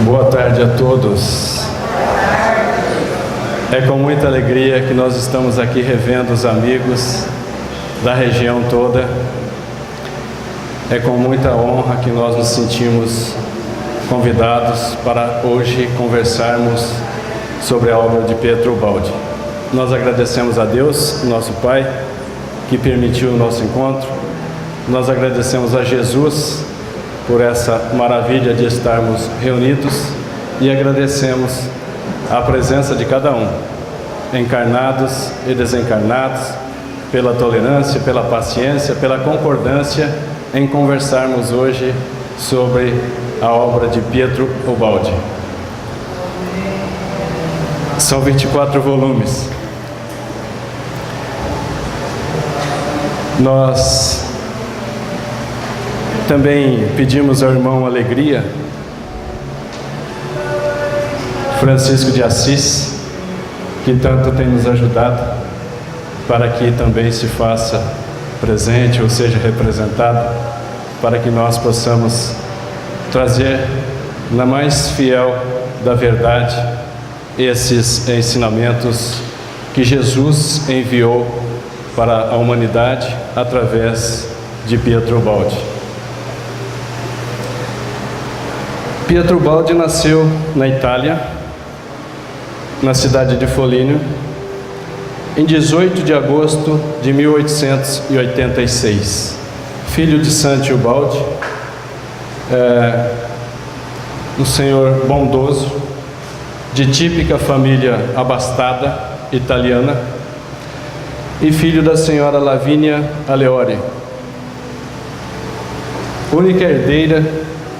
Boa tarde a todos. É com muita alegria que nós estamos aqui revendo os amigos da região toda. É com muita honra que nós nos sentimos convidados para hoje conversarmos sobre a obra de Pietro Ubaldi. Nós agradecemos a Deus, nosso Pai, que permitiu o nosso encontro. Nós agradecemos a Jesus por essa maravilha de estarmos reunidos e agradecemos a presença de cada um, encarnados e desencarnados, pela tolerância, pela paciência, pela concordância em conversarmos hoje sobre a obra de Pietro Ubaldi. São 24 volumes. Nós também pedimos ao irmão Alegria, Francisco de Assis, que tanto tem nos ajudado, para que também se faça presente, ou seja, representado, para que nós possamos trazer na mais fiel da verdade esses ensinamentos que Jesus enviou para a humanidade através de Pietro Ubaldi. Pietro Ubaldi nasceu na Itália, na cidade de Foligno, em 18 de agosto de 1886. Filho de Santi Ubaldi, um senhor bondoso, de típica família abastada italiana, e filho da senhora Lavínia Aleori, única herdeira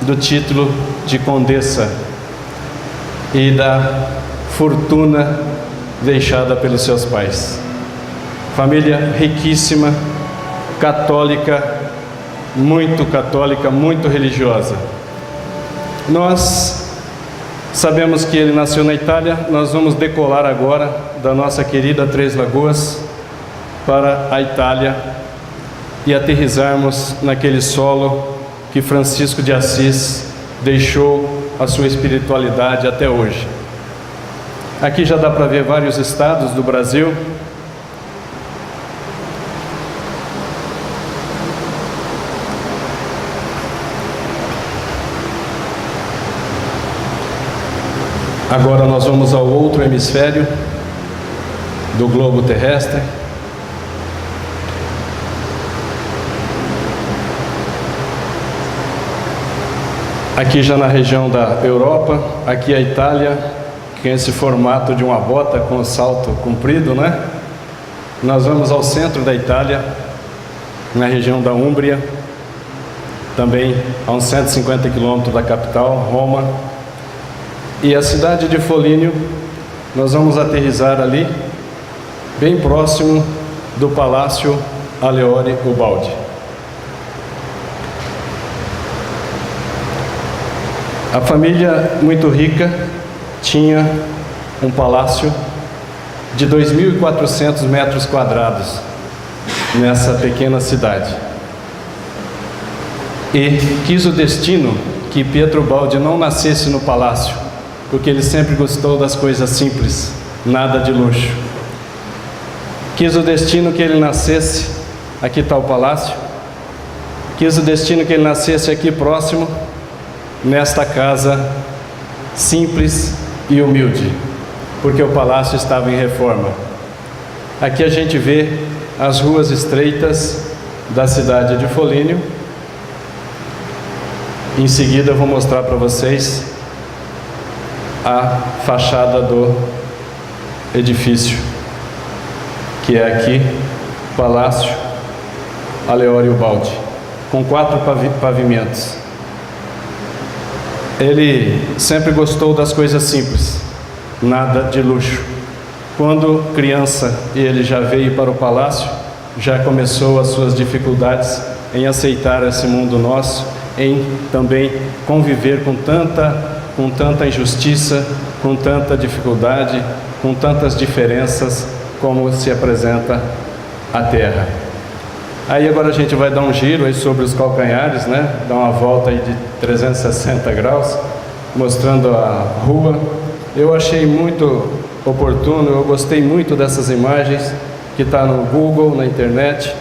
do título de condessa e da fortuna deixada pelos seus pais. Família riquíssima, católica, muito religiosa. Nós sabemos que ele nasceu na Itália. Nós vamos decolar agora da nossa querida Três Lagoas para a Itália e aterrissarmos naquele solo que Francisco de Assis deixou a sua espiritualidade até hoje. Aqui já dá para ver vários estados do Brasil. Agora nós vamos ao outro hemisfério do globo terrestre. Aqui já na região da Europa, aqui a Itália, que é esse formato de uma bota com salto comprido, né? Nós vamos ao centro da Itália, na região da Úmbria, também a uns 150 quilômetros da capital, Roma. E a cidade de Foligno, nós vamos aterrissar ali, bem próximo do Palácio Aleori Ubaldi. A família muito rica tinha um palácio de 2.400 metros quadrados nessa pequena cidade. E quis o destino que Pietro Ubaldi não nascesse no palácio, porque ele sempre gostou das coisas simples, nada de luxo. Quis o destino que ele nascesse, aqui está o palácio, quis o destino que ele nascesse aqui próximo, nesta casa simples e humilde, porque o palácio estava em reforma. Aqui a gente vê as ruas estreitas da cidade de Foligno. Em seguida eu vou mostrar para vocês a fachada do edifício, que é aqui, Palácio Aleori Ubaldi, com 4 pavimentos. Ele sempre gostou das coisas simples, nada de luxo. Quando criança ele já veio para o palácio, já começou as suas dificuldades em aceitar esse mundo nosso, em também conviver com tanta injustiça, com tanta dificuldade, com tantas diferenças como se apresenta a Terra. Aí agora a gente vai dar um giro aí sobre os calcanhares, né? Dar uma volta aí de 360 graus mostrando a rua. Eu achei muito oportuno, eu gostei muito dessas imagens que está no Google, na internet.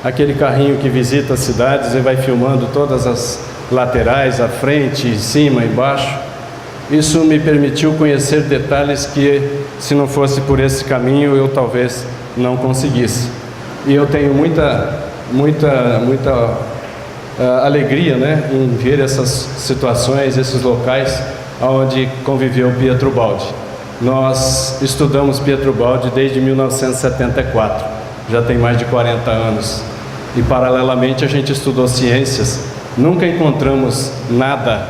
Aquele carrinho que visita as cidades e vai filmando todas as laterais, a frente, em cima, embaixo. Isso me permitiu conhecer detalhes que, se não fosse por esse caminho, eu talvez não conseguisse. E eu tenho muita alegria, né, em ver essas situações, esses locais onde conviveu Pietro Baldi. Nós estudamos Pietro Baldi desde 1974, já tem mais de 40 anos. E paralelamente a gente estudou ciências. Nunca encontramos nada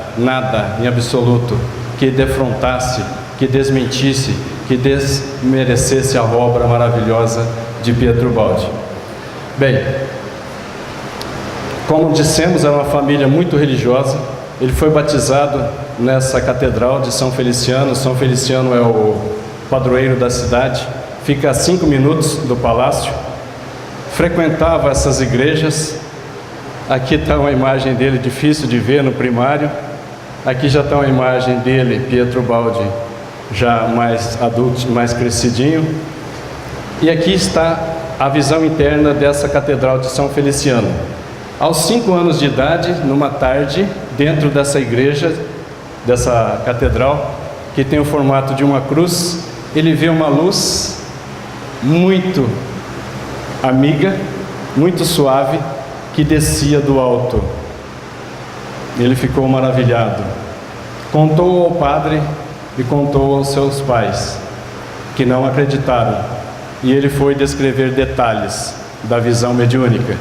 em absoluto que defrontasse, que desmentisse, que desmerecesse a obra maravilhosa de Pietro Baldi. Bem, como dissemos, é uma família muito religiosa. Ele foi batizado nessa catedral de São Feliciano. São Feliciano é o padroeiro da cidade, fica a 5 minutos do palácio. Frequentava essas igrejas. Aqui está uma imagem dele, difícil de ver no primário. Aqui já está uma imagem dele, Pietro Baldi, já mais adulto, mais crescidinho. E aqui está a visão interna dessa catedral de São Feliciano. Aos 5 anos de idade, numa tarde, dentro dessa igreja, dessa catedral, que tem o formato de uma cruz, ele vê uma luz muito amiga, muito suave, que descia do alto. Ele ficou maravilhado. Contou ao padre e contou aos seus pais, que não acreditaram. E ele foi descrever detalhes da visão mediúnica.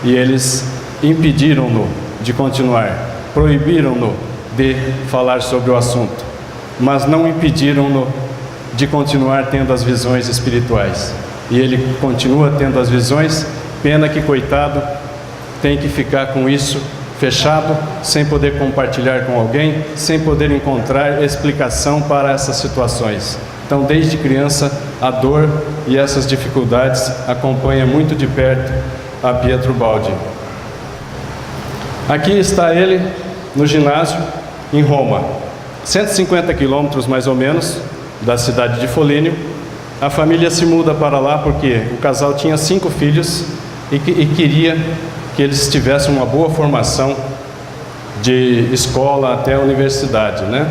E eles impediram-no de continuar, proibiram-no de falar sobre o assunto, mas não impediram-no de continuar tendo as visões espirituais. E ele continua tendo as visões, pena que, coitado, tem que ficar com isso fechado, sem poder compartilhar com alguém, sem poder encontrar explicação para essas situações. Então, desde criança, a dor e essas dificuldades acompanham muito de perto a Pietro Baldi. Aqui está ele no ginásio em Roma, 150 quilômetros mais ou menos da cidade de Foligno. A família se muda para lá porque o casal tinha 5 filhos e queria que eles tivessem uma boa formação de escola até a universidade, né?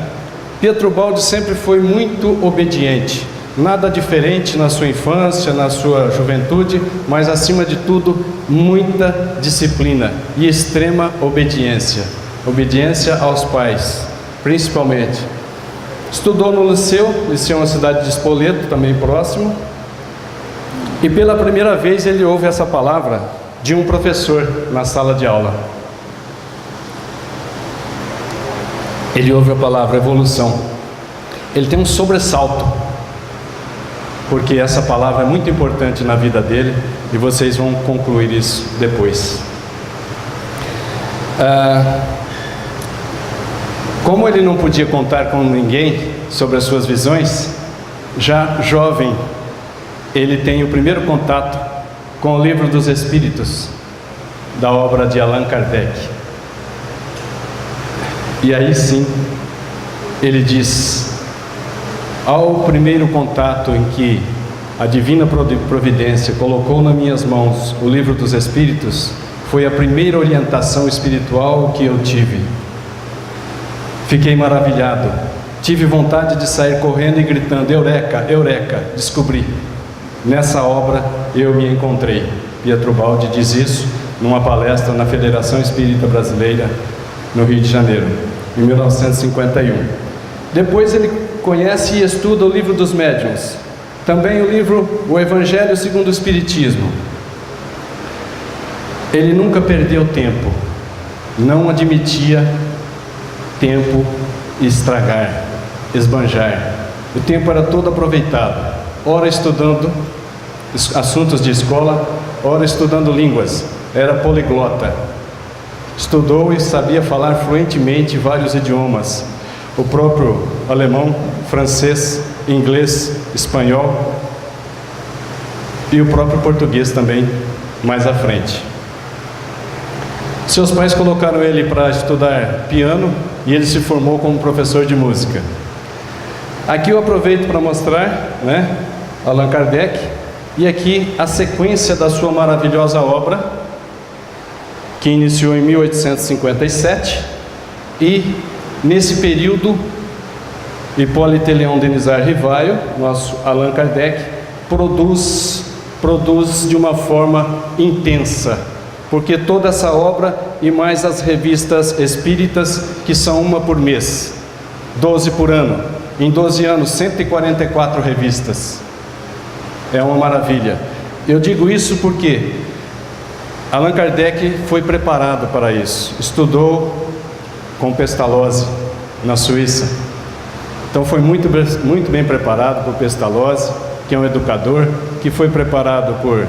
Pietro Baldi sempre foi muito obediente, nada diferente na sua infância, na sua juventude, mas acima de tudo, muita disciplina e extrema obediência. Obediência aos pais, principalmente. Estudou no Liceu é uma cidade de Spoleto, também próximo, e pela primeira vez ele ouve essa palavra de um professor na sala de aula. Ele ouve a palavra evolução. Ele tem um sobressalto, porque essa palavra é muito importante na vida dele, e vocês vão concluir isso depois. Como ele não podia contar com ninguém sobre as suas visões, já jovem, ele tem o primeiro contato com o Livro dos Espíritos, da obra de Allan Kardec. E aí sim, ele diz: ao primeiro contato em que a Divina Providência colocou nas minhas mãos o Livro dos Espíritos, foi a primeira orientação espiritual que eu tive. Fiquei maravilhado, tive vontade de sair correndo e gritando: Eureka, Eureka, descobri. Nessa obra eu me encontrei. Pietro Baldi diz isso numa palestra na Federação Espírita Brasileira, no Rio de Janeiro, em 1951. Depois ele conhece e estuda o Livro dos Médiuns, também o livro O Evangelho segundo o Espiritismo. Ele nunca perdeu tempo, não admitia tempo estragar, esbanjar. O tempo era todo aproveitado, ora estudando assuntos de escola, ora estudando línguas. Era poliglota, estudou e sabia falar fluentemente vários idiomas, o próprio alemão, francês, inglês, espanhol e o próprio português também, mais à frente. Seus pais colocaram ele para estudar piano e ele se formou como professor de música. Aqui eu aproveito para mostrar, né, Allan Kardec, e aqui a sequência da sua maravilhosa obra, que iniciou em 1857, e nesse período Hipólito Leon Denisard Rivaio, nosso Allan Kardec, produz de uma forma intensa, porque toda essa obra e mais as revistas espíritas, que são uma por mês, 12 por ano, em 12 anos, 144 revistas, é uma maravilha. Eu digo isso porque Allan Kardec foi preparado para isso, estudou com Pestalozzi na Suíça, então foi muito bem preparado por Pestalozzi, que é um educador, que foi preparado por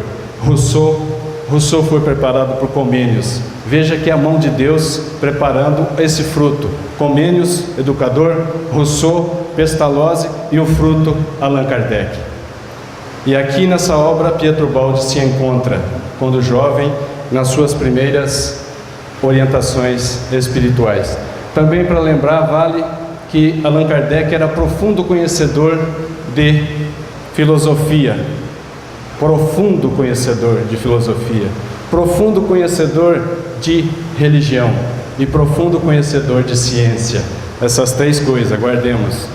Rousseau foi preparado por Comênios. Veja que é a mão de Deus preparando esse fruto. Comênios, educador, Rousseau, Pestalozzi e o fruto Allan Kardec. E aqui nessa obra Pietro Baldi se encontra, quando jovem, nas suas primeiras orientações espirituais. Também para lembrar, vale que Allan Kardec era profundo conhecedor de filosofia, profundo conhecedor de filosofia, profundo conhecedor de religião e profundo conhecedor de ciência. Essas três coisas, guardemos.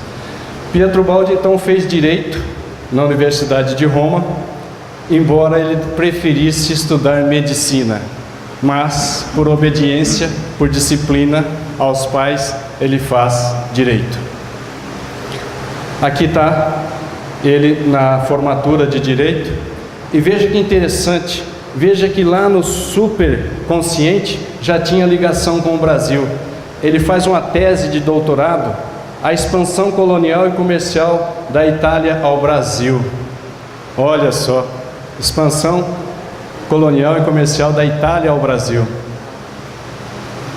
Pietro Baldi então fez direito na Universidade de Roma, embora ele preferisse estudar medicina, mas por obediência, por disciplina aos pais, ele faz direito. Aqui está ele na formatura de direito, e veja que interessante, veja que lá no superconsciente já tinha ligação com o Brasil. Ele faz uma tese de doutorado, a expansão colonial e comercial da Itália ao Brasil. Olha só, expansão colonial e comercial da Itália ao Brasil,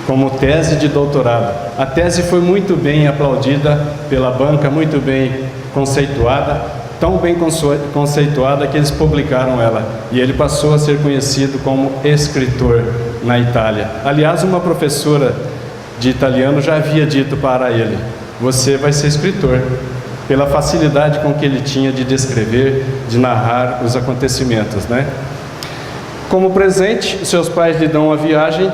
como tese de doutorado. A tese foi muito bem aplaudida pela banca, muito bem conceituada, tão bem conceituada que eles publicaram ela, e ele passou a ser conhecido como escritor na Itália. Aliás, uma professora de italiano já havia dito para ele: você vai ser escritor, pela facilidade com que ele tinha de descrever, de narrar os acontecimentos, né? Como presente, seus pais lhe dão uma viagem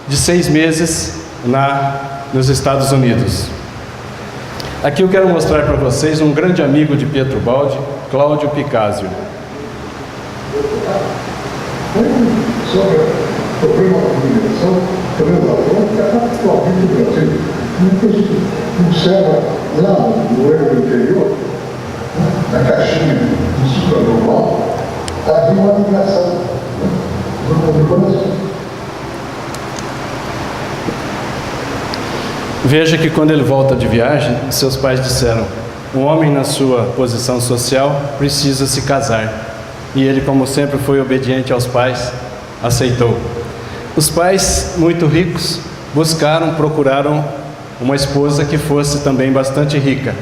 de 6 meses nos Estados Unidos. Aqui eu quero mostrar para vocês um grande amigo de Pietro Baldi, Cláudio Picasio. Sobre o problema da comunicação, que atualmente no Brasil, muita gente observa lá no erro interior, na caixinha do supernormal, havia uma ligação do Brasil. Veja que quando ele volta de viagem, seus pais disseram: um homem na sua posição social precisa se casar. E ele, como sempre foi obediente aos pais, aceitou. Os pais, muito ricos, procuraram uma esposa que fosse também bastante rica.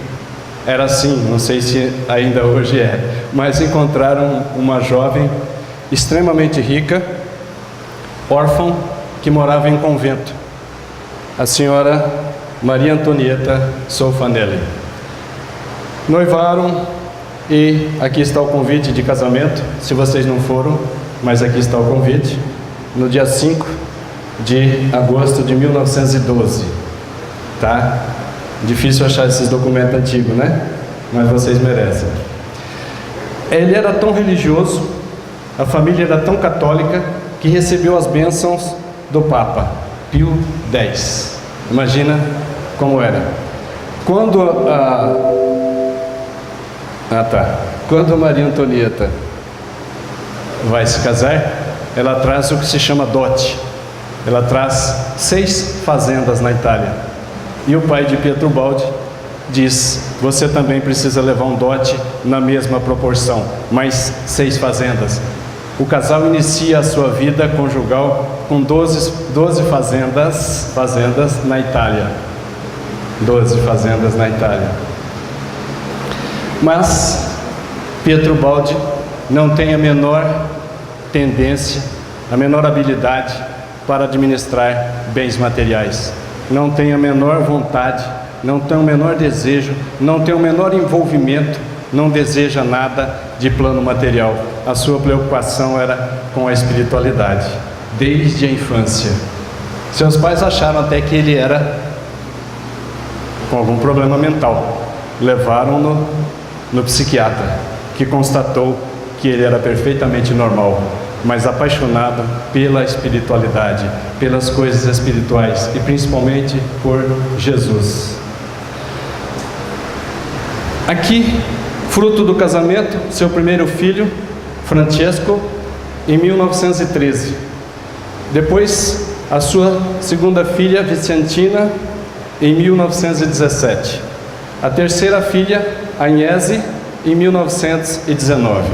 Era assim, não sei se ainda hoje é, mas encontraram uma jovem extremamente rica, órfã, que morava em convento. A senhora Maria Antonieta Solfanelli. Noivaram, e aqui está o convite de casamento, se vocês não foram, mas aqui está o convite, no dia 5 de agosto de 1912, tá? Difícil achar esses documentos antigos, né? Mas vocês merecem. Ele era tão religioso, a família era tão católica, que recebeu as bênçãos do Papa Pio X. Imagina como era. Quando a Maria Antonieta vai se casar, ela traz o que se chama dote. Ela traz 6 fazendas na Itália. E o pai de Pietro Baldi diz: você também precisa levar um dote na mesma proporção, mais 6 fazendas. O casal inicia a sua vida conjugal com 12 fazendas na Itália. 12 fazendas na Itália. Mas Pietro Baldi não tem a menor tendência, a menor habilidade para administrar bens materiais. Não tem a menor vontade, não tem o menor desejo, não tem o menor envolvimento, não deseja nada de plano material. A sua preocupação era com a espiritualidade, desde a infância. Seus pais acharam até que ele era com algum problema mental. Levaram-no no psiquiatra, que constatou que ele era perfeitamente normal, mas apaixonado pela espiritualidade, pelas coisas espirituais e principalmente por Jesus. Aqui, fruto do casamento, seu primeiro filho, Francesco, em 1913. Depois, a sua segunda filha, Vicentina, em 1917. A terceira filha, Agnese, em 1919.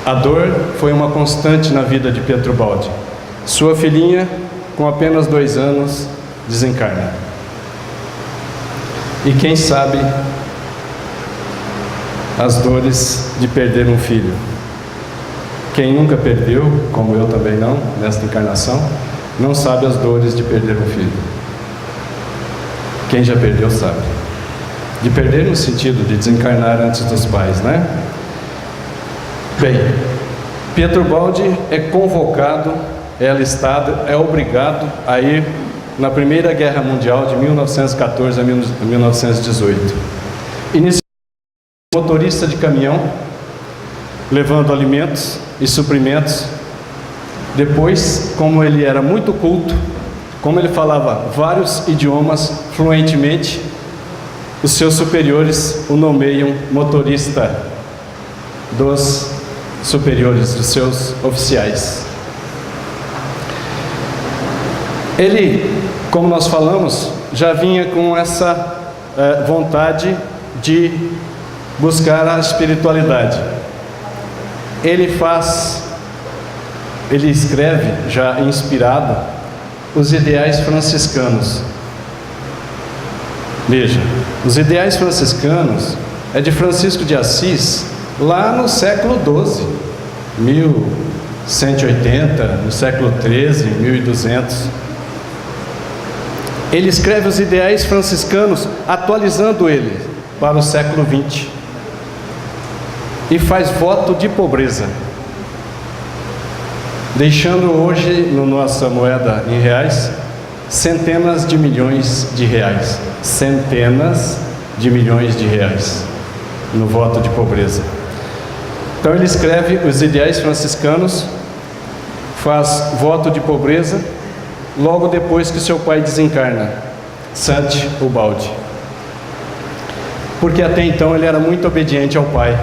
A dor foi uma constante na vida de Pietro Baldi. Sua filhinha, com apenas 2 anos, desencarna. E quem sabe as dores de perder um filho. Quem nunca perdeu, como eu também não, nesta encarnação, não sabe as dores de perder um filho. Quem já perdeu sabe. De perder no sentido de desencarnar antes dos pais, né? Bem, Pietro Baldi é convocado, é alistado, é obrigado a ir na Primeira Guerra Mundial de 1914 a 1918. Inicialmente motorista de caminhão, levando alimentos e suprimentos. Depois, como ele era muito culto, como ele falava vários idiomas fluentemente, os seus superiores o nomeiam motorista dos superiores, dos seus oficiais. Ele, como nós falamos, já vinha com essa vontade de buscar a espiritualidade. Ele escreve, já inspirado, os ideais franciscanos. Veja, os ideais franciscanos é de Francisco de Assis, lá no século XII, 1180, no século XIII, 1200. Ele escreve os ideais franciscanos, atualizando ele para o século XX. E faz voto de pobreza, deixando hoje, na nossa moeda em reais, centenas de milhões de reais. Centenas de milhões de reais no voto de pobreza. Então ele escreve os ideais franciscanos, faz voto de pobreza, logo depois que seu pai desencarna, Santi Ubaldi. Porque até então ele era muito obediente ao pai,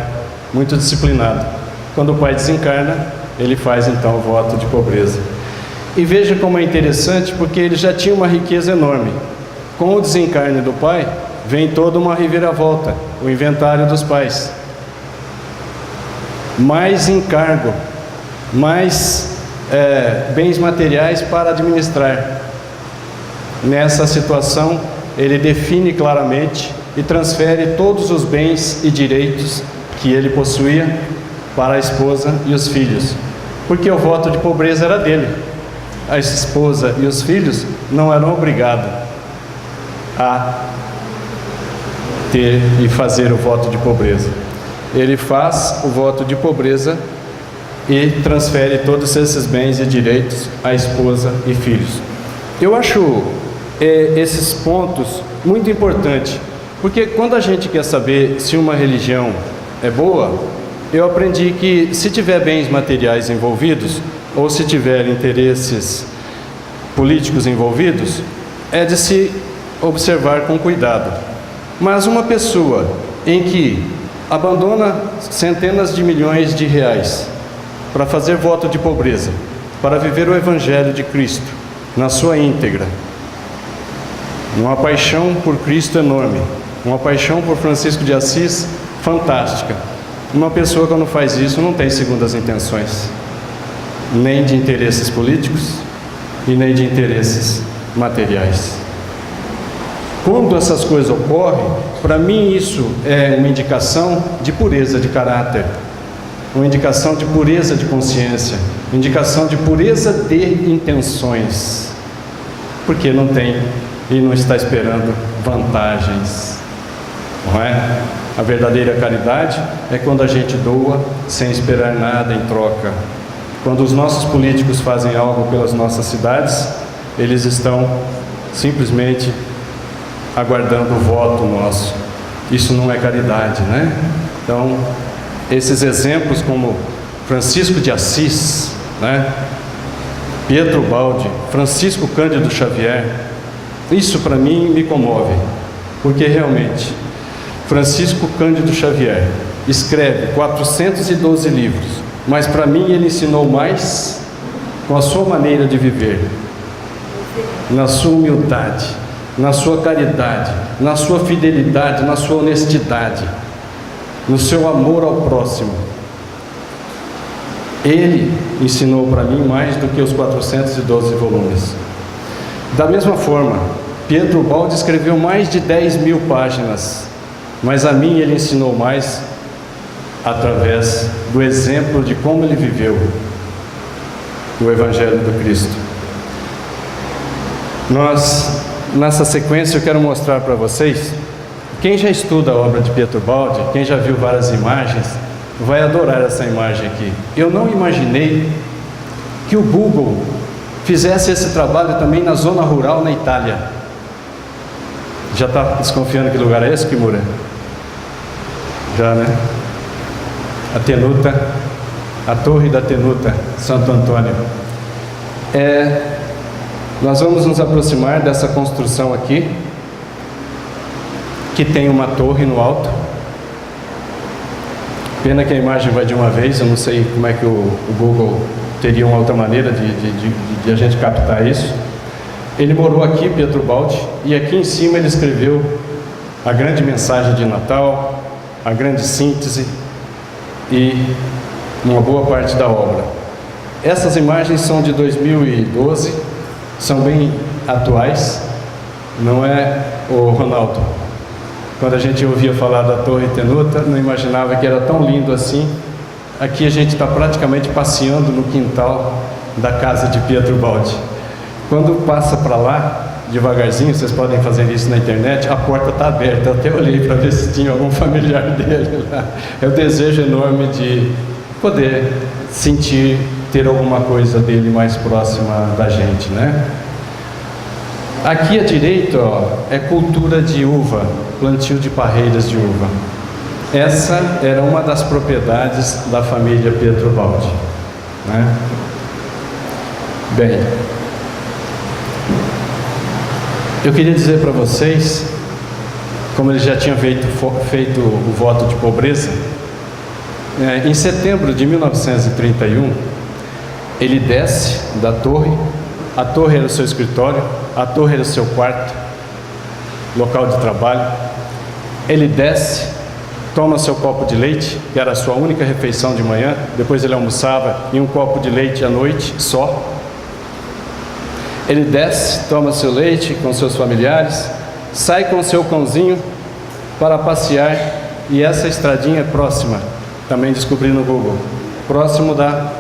muito disciplinado. Quando o pai desencarna, ele faz então o voto de pobreza. E veja como é interessante, porque ele já tinha uma riqueza enorme. Com o desencarne do pai, vem toda uma reviravolta, o inventário dos pais. Mais encargo, mais bens materiais para administrar. Nessa situação, ele define claramente e transfere todos os bens e direitos que ele possuía para a esposa e os filhos, porque o voto de pobreza era dele. A esposa e os filhos não eram obrigados a ter e fazer o voto de pobreza. Ele faz o voto de pobreza e transfere todos esses bens e direitos à esposa e filhos. Eu acho esses pontos muito importantes, porque quando a gente quer saber se uma religião é boa, eu aprendi que se tiver bens materiais envolvidos, ou se tiver interesses políticos envolvidos, é de se observar com cuidado. Mas uma pessoa em que abandona centenas de milhões de reais para fazer voto de pobreza, para viver o Evangelho de Cristo na sua íntegra, uma paixão por Cristo enorme, uma paixão por Francisco de Assis fantástica. Uma pessoa quando faz isso não tem segundas intenções, nem de interesses políticos e nem de interesses materiais. Quando essas coisas ocorrem, para mim isso é uma indicação de pureza de caráter, uma indicação de pureza de consciência, indicação de pureza de intenções, porque não tem e não está esperando vantagens, não é? A verdadeira caridade é quando a gente doa sem esperar nada em troca. Quando os nossos políticos fazem algo pelas nossas cidades, eles estão simplesmente aguardando o voto nosso. Isso não é caridade, né? Então, esses exemplos como Francisco de Assis, né? Pietro Baldi, Francisco Cândido Xavier, isso para mim me comove, porque realmente Francisco Cândido Xavier escreve 412 livros, mas para mim ele ensinou mais com a sua maneira de viver, na sua humildade, na sua caridade, na sua fidelidade, na sua honestidade, no seu amor ao próximo. Ele ensinou para mim mais do que os 412 volumes. Da mesma forma, Pietro Baldi escreveu mais de 10.000 páginas, mas a mim ele ensinou mais através do exemplo de como ele viveu o Evangelho do Cristo. Nessa sequência eu quero mostrar para vocês, quem já estuda a obra de Pietro Baldi, quem já viu várias imagens, vai adorar essa imagem aqui. Eu não imaginei que o Google fizesse esse trabalho também na zona rural na Itália. Já está desconfiando que lugar é esse, Kimura? Já, né? A Tenuta, a Torre da Tenuta, Santo Antônio. Nós vamos nos aproximar dessa construção aqui, que tem uma torre no alto. Pena que a imagem vai de uma vez, eu não sei como é que o Google teria uma outra maneira de a gente captar isso. Ele morou aqui, Pietro Baldi, e aqui em cima ele escreveu a grande mensagem de Natal, a grande síntese e uma boa parte da obra. Essas imagens são de 2012, são bem atuais, não é, o Ronaldo? Quando a gente ouvia falar da Torre Tenuta, não imaginava que era tão lindo assim. Aqui a gente está praticamente passeando no quintal da casa de Pietro Baldi. Quando passa para lá, devagarzinho, vocês podem fazer isso na internet, a porta está aberta. Eu até olhei para ver se tinha algum familiar dele lá. É o desejo enorme de poder sentir, ter alguma coisa dele mais próxima da gente, né? Aqui à direita, ó, é cultura de uva, plantio de parreiras de uva. Essa era uma das propriedades da família Pietro Baldi, né? Bem, eu queria dizer para vocês, como ele já tinha feito o voto de pobreza, em setembro de 1931, ele desce da torre. A torre era o seu escritório, a torre era o seu quarto, local de trabalho. Ele desce, toma seu copo de leite, que era a sua única refeição de manhã. Depois ele almoçava em um copo de leite à noite só. Ele desce, toma seu leite com seus familiares, sai com seu cãozinho para passear. E essa estradinha é próxima, também descobri no Google, próximo da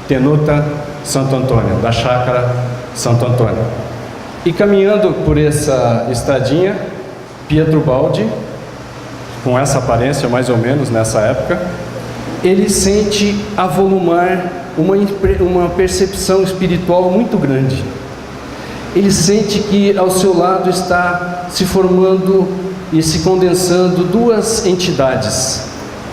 Tenuta Santo Antônio, da chácara Santo Antônio. E caminhando por essa estradinha, Pietro Baldi, com essa aparência mais ou menos nessa época, ele sente avolumar uma percepção espiritual muito grande. Ele sente que ao seu lado está se formando e se condensando duas entidades.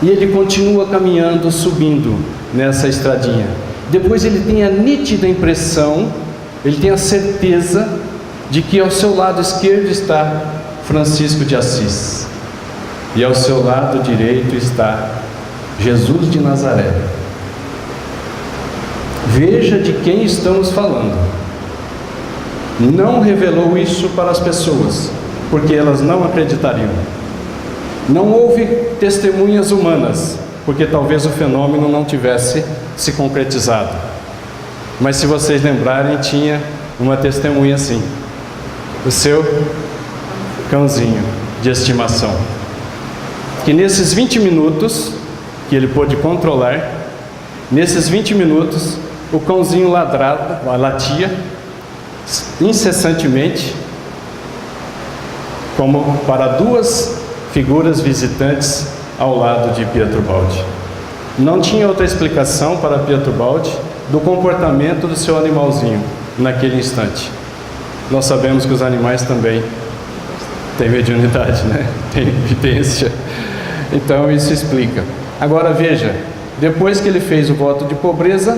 E ele continua caminhando, subindo nessa estradinha. Depois ele tem a nítida impressão, ele tem a certeza de que ao seu lado esquerdo está Francisco de Assis e ao seu lado direito está Jesus de Nazaré. Veja de quem estamos falando. Não revelou isso para as pessoas, porque elas não acreditariam. Não houve testemunhas humanas, porque talvez o fenômeno não tivesse se concretizado. Mas se vocês lembrarem, tinha uma testemunha assim, o seu cãozinho de estimação, que nesses 20 minutos que ele pôde controlar, nesses 20 minutos o cãozinho ladrava, latia incessantemente, como para duas figuras visitantes ao lado de Pietro Baldi. Não tinha outra explicação para Pietro Baldi do comportamento do seu animalzinho naquele instante. Nós sabemos que os animais também têm mediunidade, né? Têm evidência. Então isso explica. Agora veja, depois que ele fez o voto de pobreza,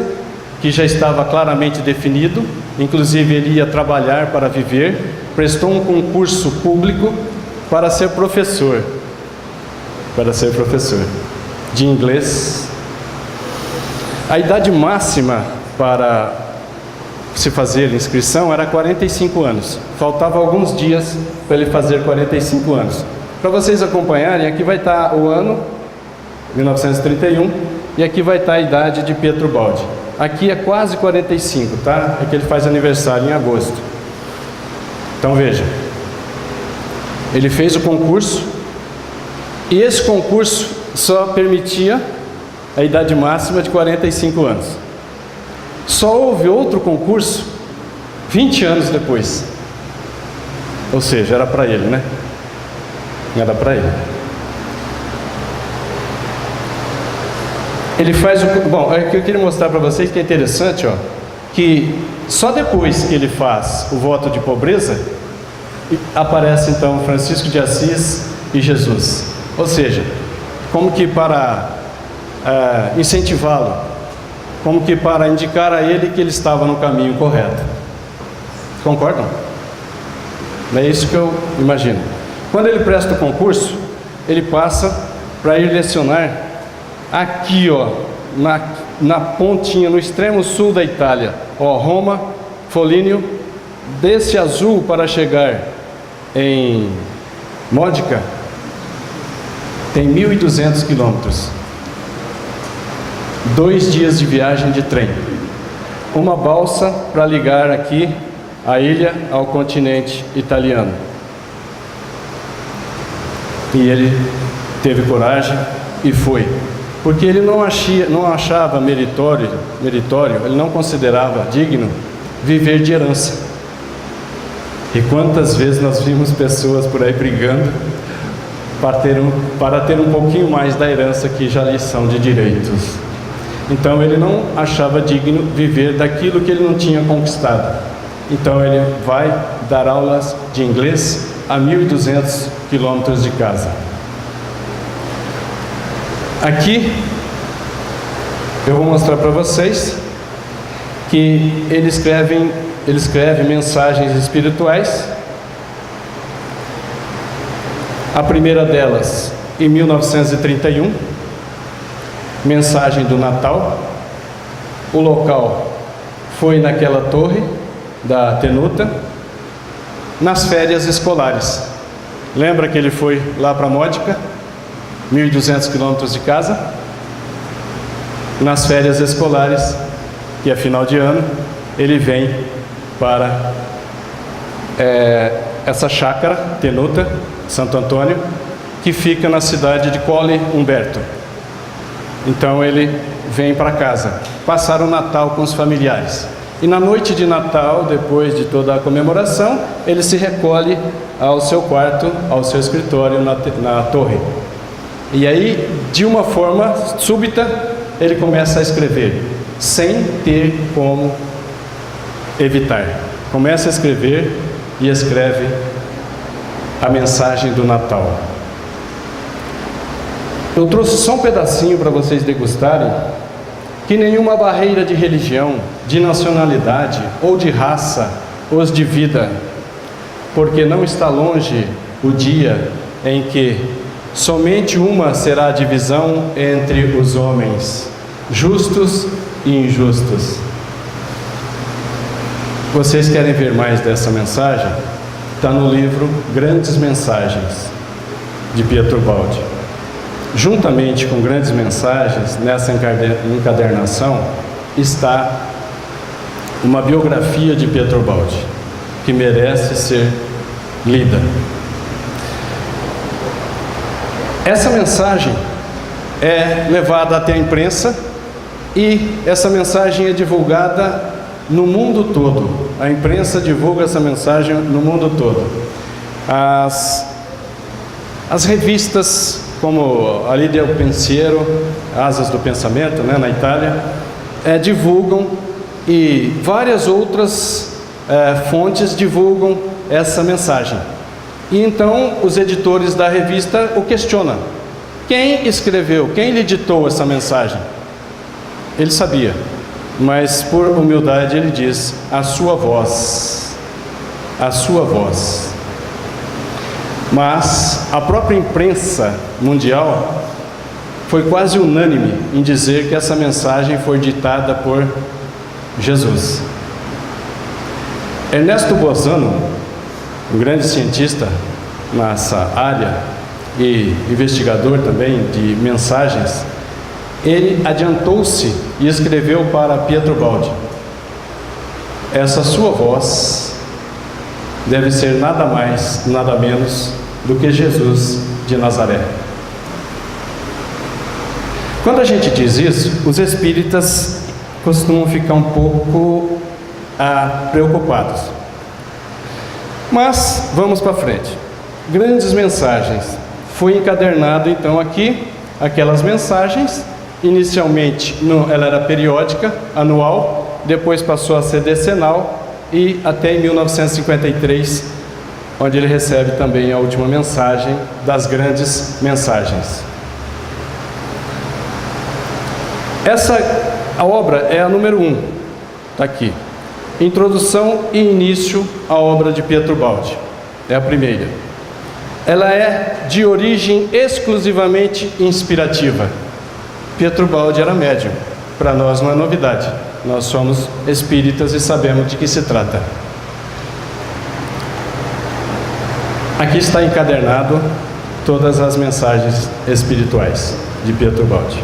que já estava claramente definido, inclusive ele ia trabalhar para viver, prestou um concurso público para ser professor de inglês. A idade máxima para se fazer a inscrição era 45 anos. Faltava alguns dias para ele fazer 45 anos. Para vocês acompanharem, aqui vai estar o ano 1931 e aqui vai estar a idade de Pietro Baldi. Aqui é quase 45, tá? É que ele faz aniversário em agosto. Então veja, ele fez o concurso e esse concurso só permitia a idade máxima de 45 anos. Só houve outro concurso 20 anos depois. Ou seja, era para ele, né? Era para ele. Ele faz o... Bom, é que eu queria mostrar para vocês que é interessante, ó, que só depois que ele faz o voto de pobreza, aparece então Francisco de Assis e Jesus. Ou seja, como que para incentivá-lo, como que para indicar a ele que ele estava no caminho correto. Concordam? É isso que eu imagino. Quando ele presta o concurso, ele passa para ir lecionar aqui, ó, na pontinha, no extremo sul da Itália, ó, Roma, Foligno, desse azul para chegar em Módica, tem 1.200 quilômetros. 2 dias de viagem de trem. Uma balsa para ligar aqui a ilha ao continente italiano. E ele teve coragem e foi. Porque ele não achava meritório, ele não considerava digno viver de herança. E quantas vezes nós vimos pessoas por aí brigando para ter um pouquinho mais da herança que já lhes são de direitos. Então ele não achava digno viver daquilo que ele não tinha conquistado. Então ele vai dar aulas de inglês a 1.200 quilômetros de casa. Aqui eu vou mostrar para vocês que ele escreve mensagens espirituais. A primeira delas, em 1931, mensagem do Natal. O local foi naquela torre da Tenuta, nas férias escolares. Lembra que ele foi lá para Módica, 1.200 quilômetros de casa? Nas férias escolares, que é final de ano, ele vem para essa chácara, Tenuta, Santo Antônio, que fica na cidade de Colle Umberto. Então ele vem para casa, passar o Natal com os familiares. E na noite de Natal, depois de toda a comemoração, ele se recolhe ao seu quarto, ao seu escritório na torre. E aí, de uma forma súbita, ele começa a escrever, sem ter como evitar. Começa a escrever e escreve a mensagem do Natal. Eu trouxe só um pedacinho para vocês degustarem, que nenhuma barreira de religião, de nacionalidade ou de raça os divida, porque não está longe o dia em que somente uma será a divisão entre os homens, justos e injustos. Vocês querem ver mais dessa mensagem? Está no livro Grandes Mensagens, de Pietro Baldi. Juntamente com Grandes Mensagens, nessa encadernação, está uma biografia de Pietro Baldi, que merece ser lida. Essa mensagem é levada até a imprensa e essa mensagem é divulgada no mundo todo. A imprensa divulga essa mensagem no mundo todo. As revistas como a Lídia Pensiero, Asas do Pensamento, na Itália, divulgam, e várias outras fontes divulgam essa mensagem. E então os editores da revista o questionam: quem escreveu, quem lhe ditou essa mensagem? Ele sabia, mas por humildade ele diz: a sua voz, a sua voz. Mas a própria imprensa mundial foi quase unânime em dizer que essa mensagem foi ditada por Jesus. Ernesto Bozano, um grande cientista nessa área e investigador também de mensagens, ele adiantou-se e escreveu para Pietro Baldi: essa sua voz deve ser nada mais, nada menos do que Jesus de Nazaré. Quando a gente diz isso, os espíritas costumam ficar um pouco preocupados. Mas vamos para frente. Grandes mensagens. Foi encadernado então aqui aquelas mensagens. Inicialmente ela era periódica, anual, depois passou a ser decenal, e até em 1953, onde ele recebe também a última mensagem das grandes mensagens. A obra é a número 1, está aqui. Introdução e início à obra de Pietro Baldi. É a primeira. Ela é de origem exclusivamente inspirativa. Pietro Baldi era médium. Para nós não é novidade. Nós somos espíritas e sabemos de que se trata. Aqui está encadernado todas as mensagens espirituais de Pietro Baldi.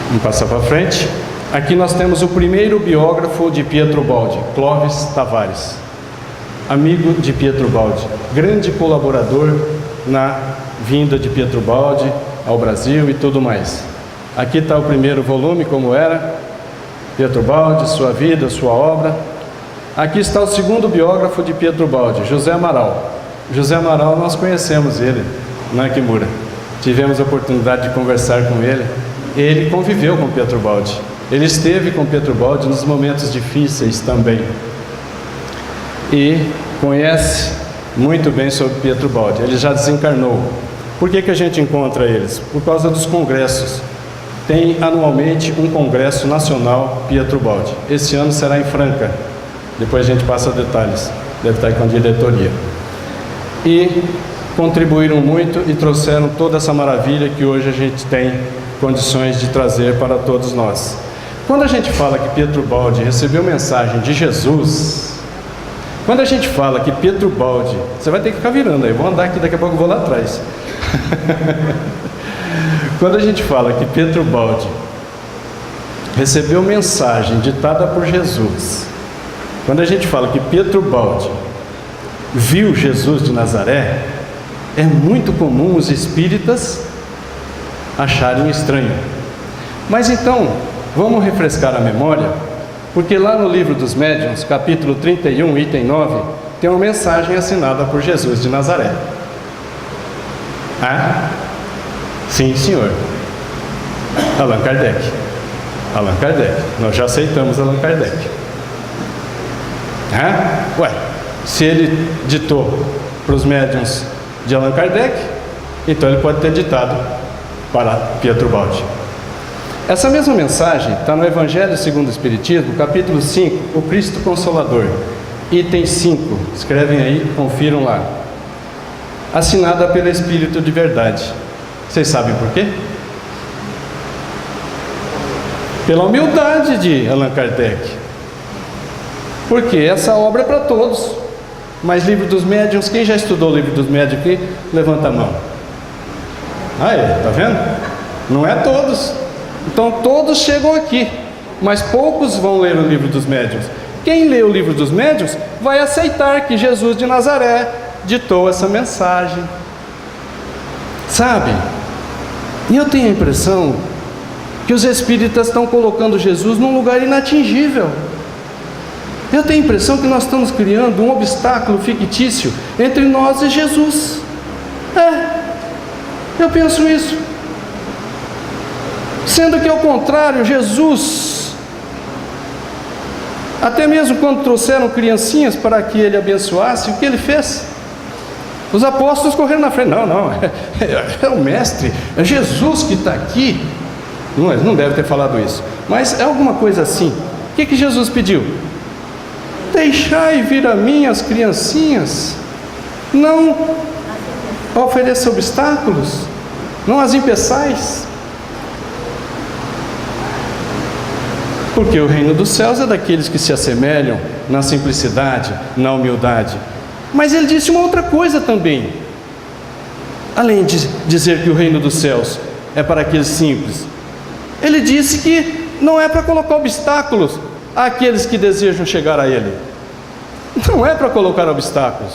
Vamos passar para frente. Aqui nós temos o primeiro biógrafo de Pietro Baldi, Clóvis Tavares, amigo de Pietro Baldi, grande colaborador na vinda de Pietro Baldi ao Brasil e tudo mais. Aqui está o primeiro volume, como era, Pietro Baldi, sua vida, sua obra. Aqui está o segundo biógrafo de Pietro Baldi, José Amaral. José Amaral, nós conhecemos ele na Kimura. Tivemos a oportunidade de conversar com ele. Ele conviveu com Pietro Baldi. Ele esteve com Pietro Baldi nos momentos difíceis também. E conhece muito bem sobre Pietro Baldi. Ele já desencarnou. Por que a gente encontra eles? Por causa dos congressos. Tem anualmente um congresso nacional Pietro Baldi. Esse ano será em Franca. Depois a gente passa detalhes. Deve estar com a diretoria. E contribuíram muito e trouxeram toda essa maravilha que hoje a gente tem condições de trazer para todos nós. Quando a gente fala que Pietro Baldi recebeu mensagem de Jesus, quando a gente fala que Pietro Baldi, você vai ter que ficar virando aí, vou andar aqui, daqui a pouco eu vou lá atrás. Quando a gente fala que Pietro Baldi recebeu mensagem ditada por Jesus, quando a gente fala que Pietro Baldi viu Jesus de Nazaré, é muito comum os espíritas acharem estranho. Mas então, vamos refrescar a memória, porque lá no Livro dos Médiuns, capítulo 31, item 9, tem uma mensagem assinada por Jesus de Nazaré. Ah? Sim, senhor. Allan Kardec. Allan Kardec. Nós já aceitamos Allan Kardec. Ah? Ué, se ele ditou para os médiuns de Allan Kardec, então ele pode ter ditado para Pietro Baldi. Essa mesma mensagem está no Evangelho segundo o Espiritismo, capítulo 5, o Cristo Consolador, item 5, escrevem aí, confiram lá. Assinada pelo Espírito de Verdade. Vocês sabem por quê? Pela humildade de Allan Kardec. Porque essa obra é para todos. Mas Livro dos Médiuns, quem já estudou o Livro dos Médiuns aqui, levanta a mão. Aí, tá vendo? Não é todos. Então todos chegam aqui, mas poucos vão ler o Livro dos Médiuns. Quem lê o Livro dos Médiuns vai aceitar que Jesus de Nazaré ditou essa mensagem. Sabe? E eu tenho a impressão que os espíritas estão colocando Jesus num lugar inatingível. Eu tenho a impressão que nós estamos criando um obstáculo fictício entre nós e Jesus. Eu penso isso. Sendo que ao contrário, Jesus, até mesmo quando trouxeram criancinhas para que ele abençoasse, o que ele fez? Os apóstolos correram na frente. Não, é o mestre, é Jesus que está aqui. Não deve ter falado isso, mas é alguma coisa assim. O que Jesus pediu? Deixai vir a mim as criancinhas, não ofereça obstáculos, não as impeçais, porque o reino dos céus é daqueles que se assemelham na simplicidade, na humildade. Mas ele disse uma outra coisa também, além de dizer que o reino dos céus é para aqueles simples. Ele disse que não é para colocar obstáculos àqueles que desejam chegar a ele. Não é para colocar obstáculos.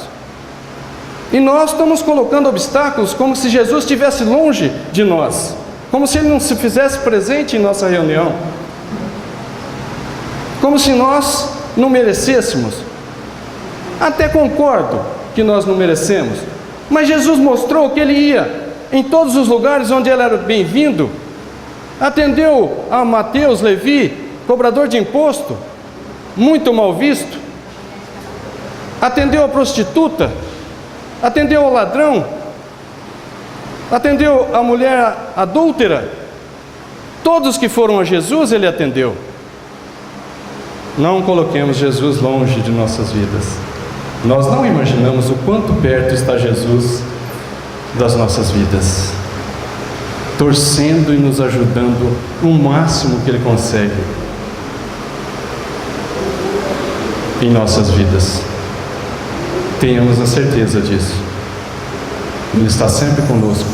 E nós estamos colocando obstáculos como se Jesus estivesse longe de nós, como se ele não se fizesse presente em nossa reunião, como se nós não merecêssemos. Até concordo que nós não merecemos, mas Jesus mostrou que ele ia em todos os lugares onde ele era bem-vindo. Atendeu a Mateus, Levi, cobrador de imposto, muito mal visto. Atendeu a prostituta, atendeu ao ladrão, atendeu a mulher adúltera. Todos que foram a Jesus, ele atendeu. Não coloquemos Jesus longe de nossas vidas. Nós não imaginamos o quanto perto está Jesus das nossas vidas, torcendo e nos ajudando o máximo que ele consegue em nossas vidas. Tenhamos a certeza disso. Ele está sempre conosco.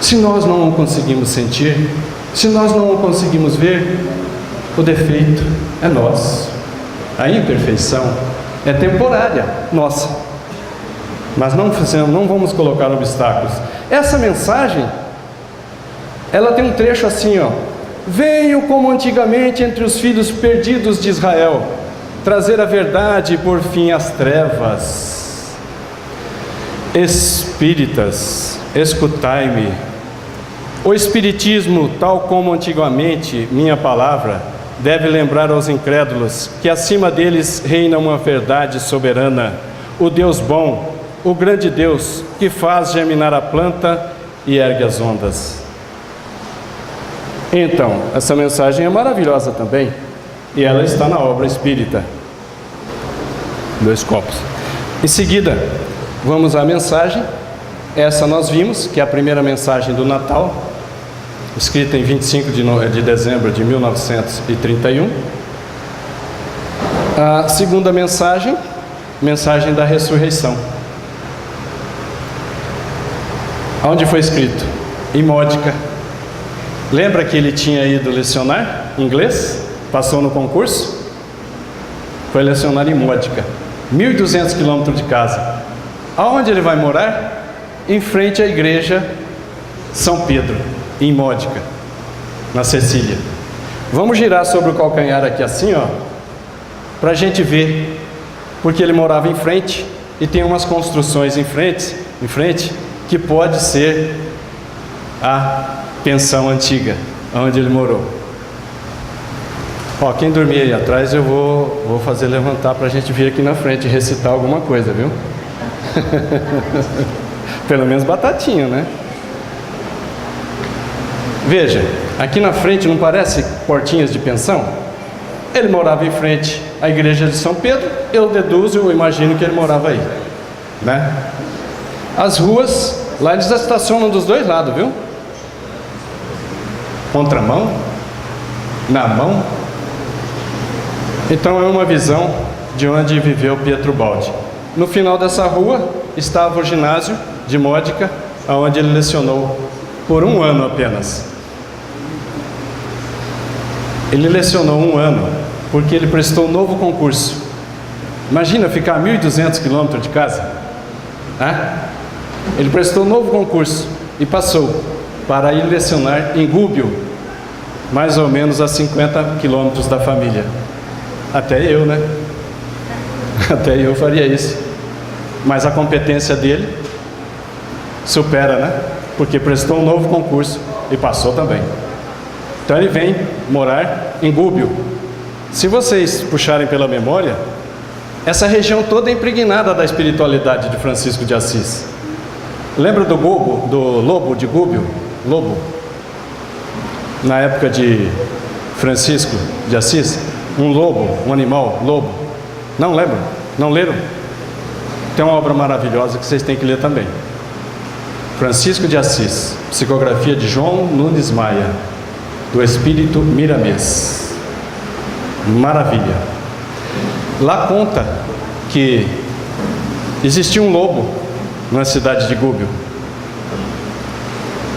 Se nós não o conseguimos sentir, se nós não o conseguimos ver, o defeito é nosso. A imperfeição é temporária, nossa. Mas não vamos colocar obstáculos. Essa mensagem, ela tem um trecho assim, venho como antigamente entre os filhos perdidos de Israel, trazer a verdade e por fim as trevas. Espíritas, escutai-me. O espiritismo, tal como antigamente, minha palavra, deve lembrar aos incrédulos que acima deles reina uma verdade soberana, o Deus bom, o grande Deus que faz germinar a planta e ergue as ondas. Então, essa mensagem é maravilhosa também, e ela está na obra espírita. 2 copos. Em seguida, vamos à mensagem. Essa nós vimos, que é a primeira mensagem do Natal, escrita em 25 de dezembro de 1931. A segunda mensagem, mensagem da ressurreição. Onde foi escrito? Em Módica. Lembra que ele tinha ido lecionar inglês? Passou no concurso? Foi lecionar em Módica, 1.200 quilômetros de casa. Aonde ele vai morar? Em frente à igreja São Pedro, em Módica, na Sicília. Vamos girar sobre o calcanhar aqui assim, para a gente ver, porque ele morava em frente e tem umas construções em frente, que pode ser a pensão antiga, onde ele morou. Quem dormir aí atrás eu vou fazer levantar para a gente vir aqui na frente e recitar alguma coisa, viu? Pelo menos batatinha, né? Veja, aqui na frente não parece portinhas de pensão? Ele morava em frente à igreja de São Pedro, eu imagino que ele morava aí, né? As ruas, lá eles estacionam dos dois lados, viu? Contramão, na mão. Então é uma visão de onde viveu Pietro Baldi. No final dessa rua estava o ginásio de Módica, onde ele lecionou por 1 ano apenas. Ele lecionou 1 ano porque ele prestou um novo concurso. Imagina ficar a 1.200 quilômetros de casa. Ele prestou um novo concurso e passou para ir lecionar em Gubbio, mais ou menos a 50 quilômetros da família. Até eu, né? Até eu faria isso. Mas a competência dele supera, né? Porque prestou um novo concurso e passou também. Então ele vem morar em Gúbio. Se vocês puxarem pela memória, essa região toda é impregnada da espiritualidade de Francisco de Assis. Lembra do lobo de Gúbio? Lobo. Na época de Francisco de Assis, um lobo, um animal, lobo. Não lembram? Não leram? Tem uma obra maravilhosa que vocês têm que ler também. Francisco de Assis, psicografia de João Nunes Maia, do Espírito Miramês. Maravilha. Lá conta que existia um lobo na cidade de Gúbio.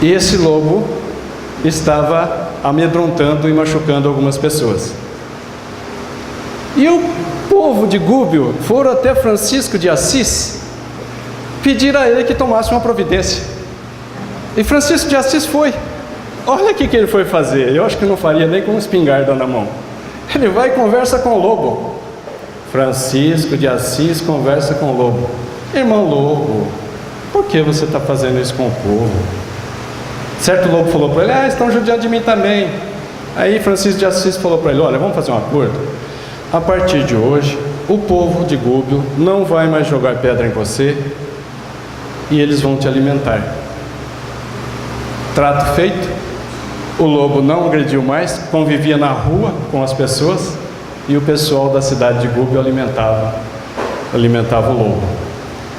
E esse lobo estava amedrontando e machucando algumas pessoas. E o povo de Gúbio foram até Francisco de Assis pedir a ele que tomasse uma providência. E Francisco de Assis foi. Olha o que ele foi fazer. Eu acho que não faria nem com uma espingarda na mão. Ele vai e conversa com o lobo. Francisco de Assis conversa com o lobo. Irmão lobo, por que você está fazendo isso com o povo? Certo lobo falou para ele: estão judiando de mim também. Aí Francisco de Assis falou para ele: olha, vamos fazer um acordo. A partir de hoje, o povo de Gúbio não vai mais jogar pedra em você e eles vão te alimentar. Trato feito. O lobo não agrediu mais, convivia na rua com as pessoas e o pessoal da cidade de Gúbio alimentava o lobo.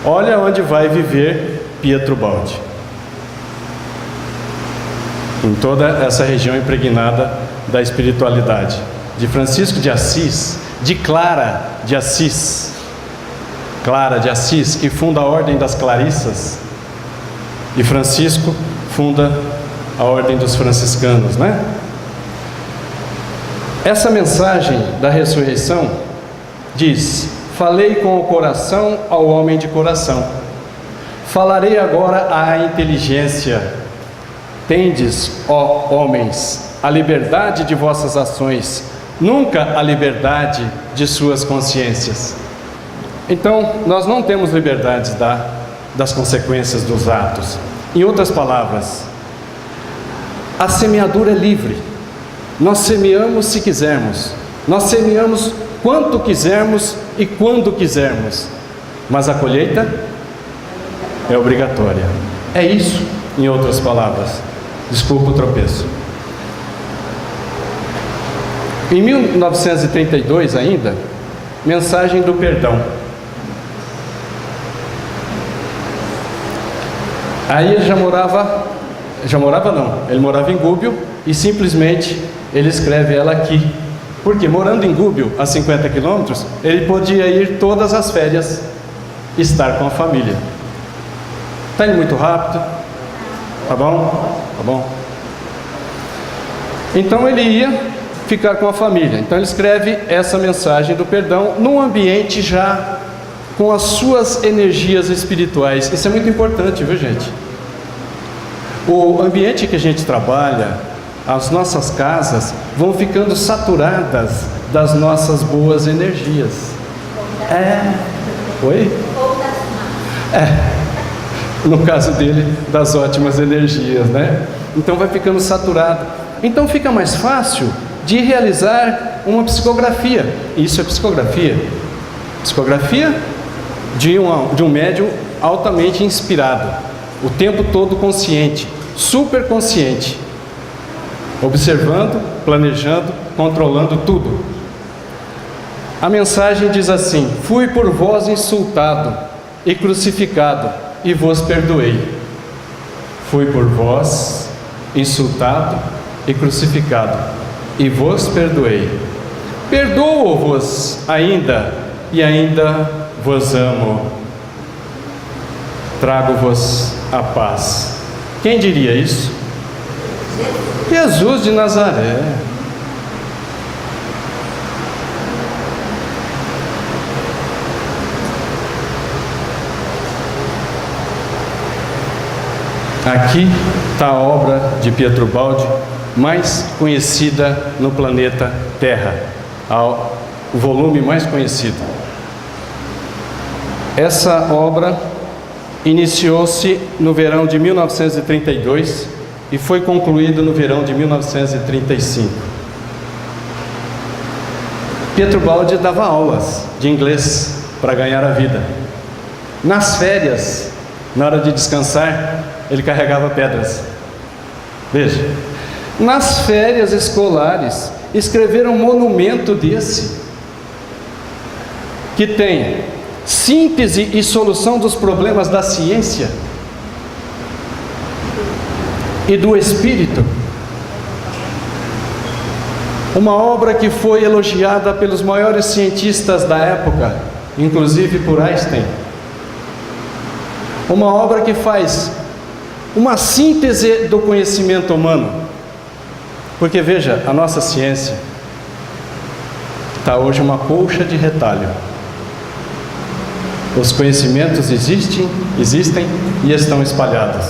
Olha onde vai viver Pietro Baldi. Em toda essa região impregnada da espiritualidade de Francisco de Assis, de Clara de Assis, que funda a Ordem das Clarissas, e Francisco funda a Ordem dos Franciscanos, né? Essa mensagem da ressurreição diz: falei com o coração ao homem de coração, falarei agora à inteligência. Tendes, ó homens, a liberdade de vossas ações, nunca a liberdade de suas consciências. Então, nós não temos liberdade das consequências dos atos. Em outras palavras, a semeadura é livre. Nós semeamos se quisermos, nós semeamos quanto quisermos e quando quisermos, mas a colheita é obrigatória. É isso, em outras palavras. Desculpa o tropeço. Em 1932 ainda, mensagem do perdão. Aí ele ele morava em Gúbio e simplesmente ele escreve ela aqui. Porque morando em Gúbio, a 50 quilômetros, ele podia ir todas as férias estar com a família. Está indo muito rápido? Tá bom? Tá bom. Então ele ia ficar com a família. Então ele escreve essa mensagem do perdão num ambiente já com as suas energias espirituais. Isso é muito importante, viu, gente? O ambiente que a gente trabalha, as nossas casas vão ficando saturadas das nossas boas energias. Oi? No caso dele, das ótimas energias, né? Então vai ficando saturado. Então fica mais fácil de realizar uma psicografia. Isso é psicografia. Psicografia de um médium altamente inspirado, o tempo todo consciente, super consciente, observando, planejando, controlando tudo. A mensagem diz assim: fui por vós insultado e crucificado e vos perdoei. Fui por vós insultado e crucificado e vos perdoei. Perdoo-vos ainda e ainda vos amo. Trago-vos a paz. Quem diria isso? Jesus de Nazaré. Aqui está a obra de Pietro Baldi, mais conhecida no planeta Terra, o volume mais conhecido. Essa obra iniciou-se no verão de 1932 e foi concluída no verão de 1935. Pietro Baldi dava aulas de inglês para ganhar a vida. Nas férias, na hora de descansar, ele carregava pedras. Veja, nas férias escolares, escreveram um monumento desse, que tem síntese e solução dos problemas da ciência e do espírito. Uma obra que foi elogiada pelos maiores cientistas da época, inclusive por Einstein. Uma obra que faz uma síntese do conhecimento humano. Porque veja, a nossa ciência está hoje uma colcha de retalho. Os conhecimentos existem e estão espalhados.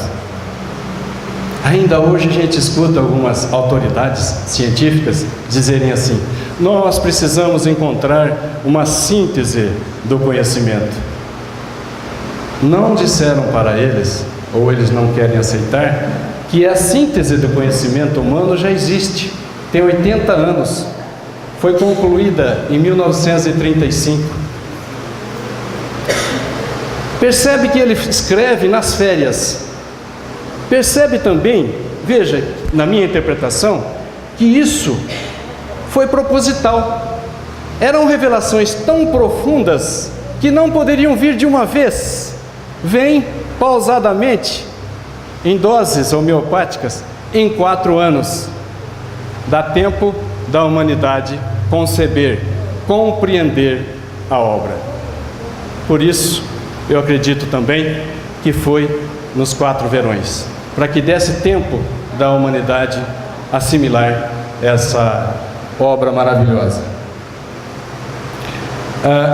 Ainda hoje a gente escuta algumas autoridades científicas dizerem assim: nós precisamos encontrar uma síntese do conhecimento. Não disseram para eles, ou eles não querem aceitar, que a síntese do conhecimento humano já existe, tem 80 anos, foi concluída em 1935. Percebe que ele escreve nas férias. Percebe também, veja, na minha interpretação, que isso foi proposital. Eram revelações tão profundas que não poderiam vir de uma vez. Vem pausadamente, em doses homeopáticas, em 4 anos. Dá tempo da humanidade conceber, compreender a obra. Por isso, eu acredito também que foi nos 4 verões, para que desse tempo da humanidade assimilar essa obra maravilhosa.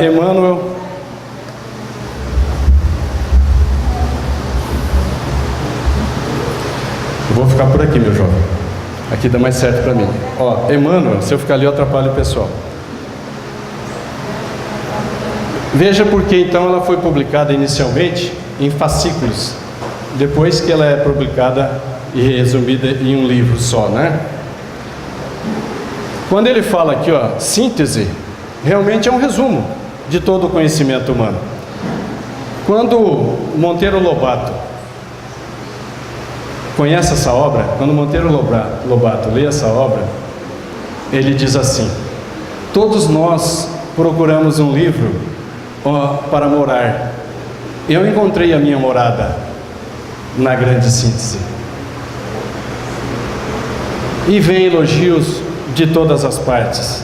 Emmanuel vou ficar por aqui, meu jovem. Aqui dá mais certo para mim. Emmanuel, se eu ficar ali eu atrapalho o pessoal. Veja porque então ela foi publicada inicialmente em fascículos, depois que ela é publicada e resumida em um livro só, né? Quando ele fala aqui, síntese, realmente é um resumo de todo o conhecimento humano. Quando Monteiro Lobato conhece essa obra, quando Monteiro Lobato lê essa obra, ele diz assim: todos nós procuramos um livro para morar. Eu encontrei a minha morada na grande síntese. E vem elogios de todas as partes.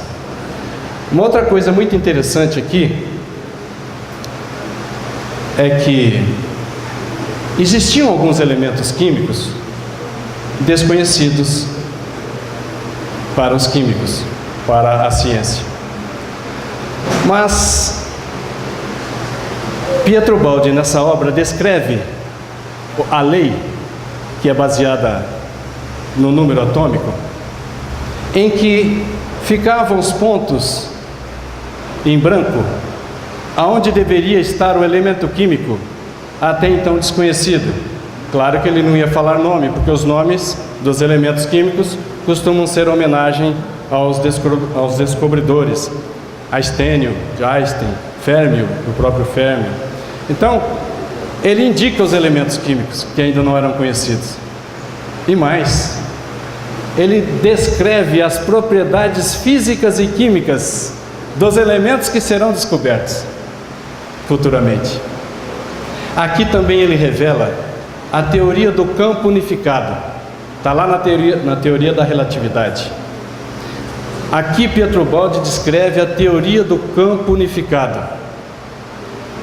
Uma outra coisa muito interessante aqui é que existiam alguns elementos químicos desconhecidos para os químicos, para a ciência. Mas Pietro Baldi, nessa obra, descreve a lei, que é baseada no número atômico, em que ficavam os pontos em branco, aonde deveria estar o elemento químico, até então desconhecido. Claro que ele não ia falar nome, porque os nomes dos elementos químicos costumam ser homenagem aos descobridores. Arstênio, de Einstein, Férmio, do próprio Férmio. Então, ele indica os elementos químicos que ainda não eram conhecidos. E mais, ele descreve as propriedades físicas e químicas dos elementos que serão descobertos futuramente. Aqui também ele revela a teoria do campo unificado. Está lá na teoria da relatividade. Aqui Pietro Baldi descreve a teoria do campo unificado,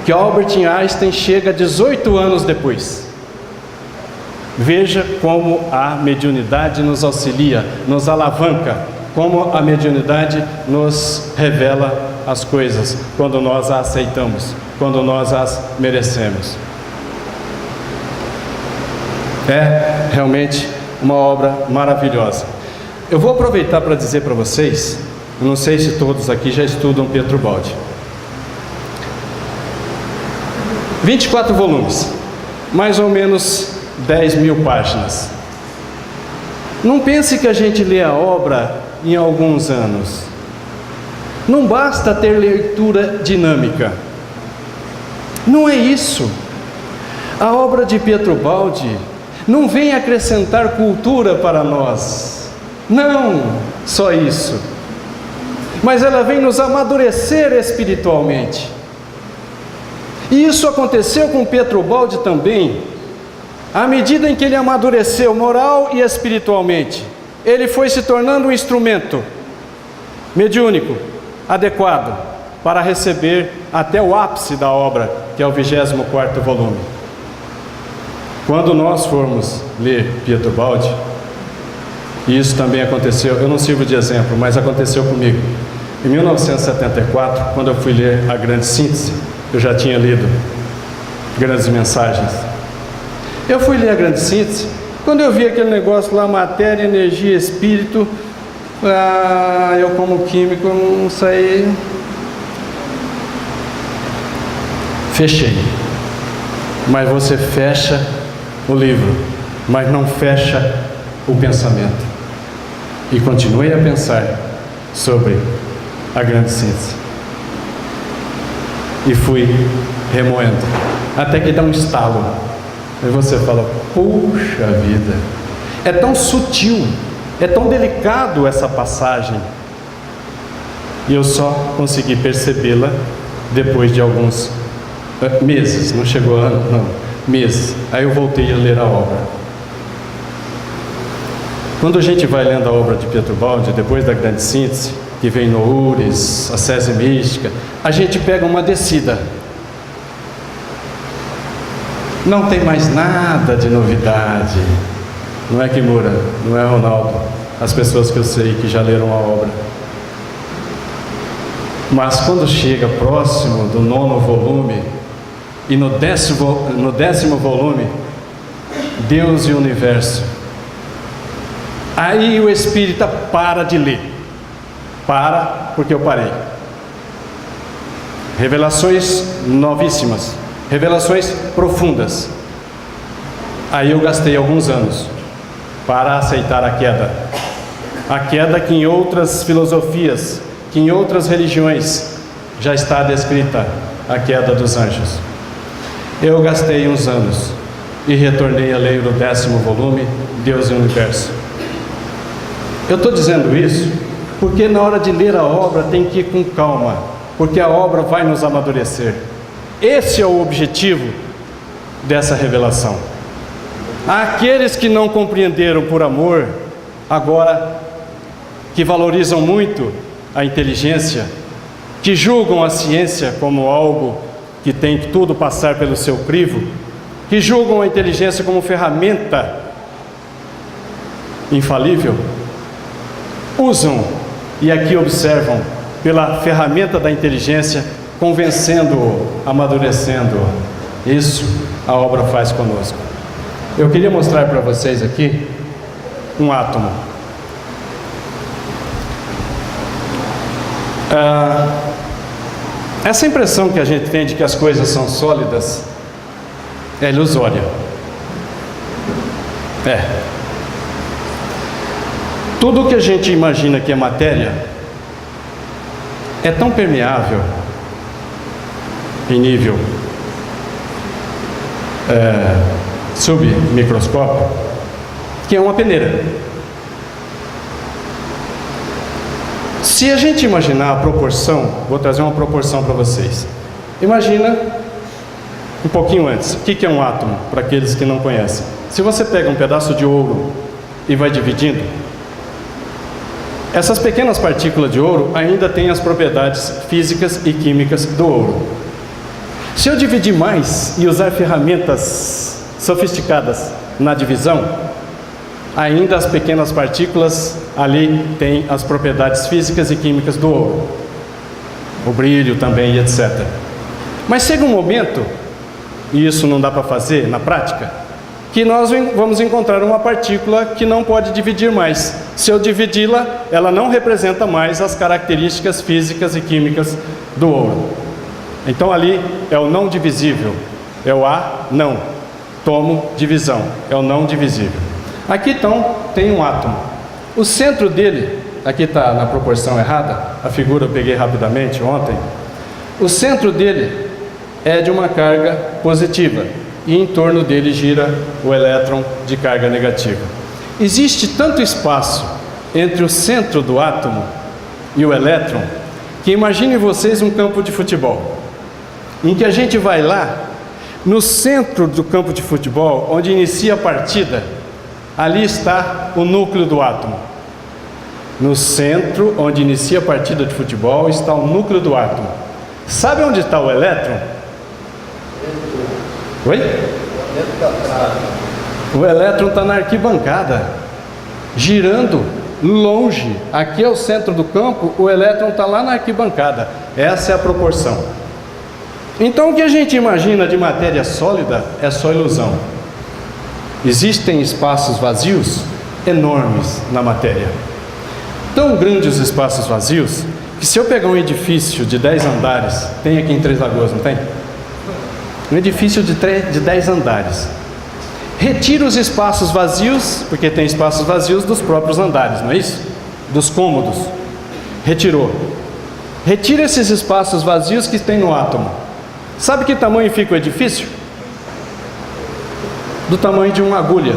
que Albert Einstein chega 18 anos depois. Veja como a mediunidade nos auxilia, nos alavanca, como a mediunidade nos revela as coisas, quando nós a aceitamos, quando nós as merecemos. É realmente uma obra maravilhosa. Eu vou aproveitar para dizer para vocês, eu não sei se todos aqui já estudam Pietro Baldi. 24 volumes, mais ou menos 10.000 páginas. Não pense que a gente lê a obra em alguns anos. Não basta ter leitura dinâmica. Não é isso. A obra de Pietro Baldi não vem acrescentar cultura para nós. Não só isso. Mas ela vem nos amadurecer espiritualmente. E isso aconteceu com Pietro Baldi também. À medida em que ele amadureceu moral e espiritualmente, ele foi se tornando um instrumento mediúnico, adequado, para receber até o ápice da obra, que é o 24º volume. Quando nós formos ler Pietro Baldi, e isso também aconteceu, eu não sirvo de exemplo, mas aconteceu comigo. Em 1974, quando eu fui ler A Grande Síntese, eu já tinha lido Grandes Mensagens. Eu fui ler A Grande Síntese, quando eu vi aquele negócio lá, matéria, energia, espírito, eu como químico não saí. Fechei. Mas você fecha o livro, mas não fecha o pensamento. E continue a pensar sobre A Grande Síntese. E fui remoendo, até que dá um estalo. E você fala, puxa vida, é tão sutil, é tão delicado essa passagem. E eu só consegui percebê-la depois de alguns meses, não chegou a ano, não, meses. Aí eu voltei a ler a obra. Quando a gente vai lendo a obra de Pietro Baldi, depois da Grande Síntese, que vem no Ures, a Sese Mística, a gente pega uma descida. Não tem mais nada de novidade. Não é Kimura, não é Ronaldo, as pessoas que eu sei que já leram a obra. Mas quando chega próximo do 9º volume, e no 10º volume, Deus e o Universo, aí o espírita para de ler. Para, porque eu parei. Revelações novíssimas, revelações profundas. Aí eu gastei alguns anos para aceitar a queda que em outras filosofias, que em outras religiões já está descrita, a queda dos anjos. Eu gastei uns anos e retornei a ler o 10º volume, Deus e o Universo. Eu estou dizendo isso porque na hora de ler a obra tem que ir com calma, porque a obra vai nos amadurecer. Esse é o objetivo dessa revelação. Aqueles que não compreenderam por amor, agora que valorizam muito a inteligência, que julgam a ciência como algo que tem que tudo passar pelo seu crivo, que julgam a inteligência como ferramenta infalível, usam e aqui observam pela ferramenta da inteligência, convencendo-o, amadurecendo-o. Isso a obra faz conosco. Eu queria mostrar para vocês aqui um átomo. Essa impressão que a gente tem de que as coisas são sólidas é ilusória. Tudo que a gente imagina que é matéria é tão permeável em nível submicroscópio que é uma peneira. Se a gente imaginar a proporção, vou trazer uma proporção para vocês. Imagina um pouquinho antes. O que é um átomo, para aqueles que não conhecem? Se você pega um pedaço de ouro e vai dividindo, essas pequenas partículas de ouro ainda têm as propriedades físicas e químicas do ouro. Se eu dividir mais e usar ferramentas sofisticadas na divisão, ainda as pequenas partículas ali têm as propriedades físicas e químicas do ouro, o brilho também, etc. Mas chega um momento, e isso não dá para fazer na prática, que nós vamos encontrar uma partícula que não pode dividir mais. Se eu dividi-la, ela não representa mais as características físicas e químicas do ouro. Então ali é o não divisível, é o não, tomo, divisão, é o não divisível. Aqui então tem um átomo. O centro dele, aqui está na proporção errada, a figura eu peguei rapidamente ontem. O centro dele é de uma carga positiva e em torno dele gira o elétron de carga negativa. Existe tanto espaço entre o centro do átomo e o elétron que imaginem vocês um campo de futebol, em que a gente vai lá, no centro do campo de futebol, onde inicia a partida, ali está o núcleo do átomo. No centro, onde inicia a partida de futebol, está o núcleo do átomo. Sabe onde está o elétron? Oi? O elétron está na arquibancada, girando longe. Aqui é o centro do campo, o elétron está lá na arquibancada. Essa é a proporção. Então o que a gente imagina de matéria sólida é só ilusão. Existem espaços vazios enormes na matéria. Tão grandes os espaços vazios que se eu pegar um edifício de 10 andares, tem aqui em Três Lagoas, não tem? Um edifício de 10 andares. Retira os espaços vazios, porque tem espaços vazios dos próprios andares, não é isso? Dos cômodos. Retirou. Retira esses espaços vazios que tem no átomo. Sabe que tamanho fica o edifício? Do tamanho de uma agulha.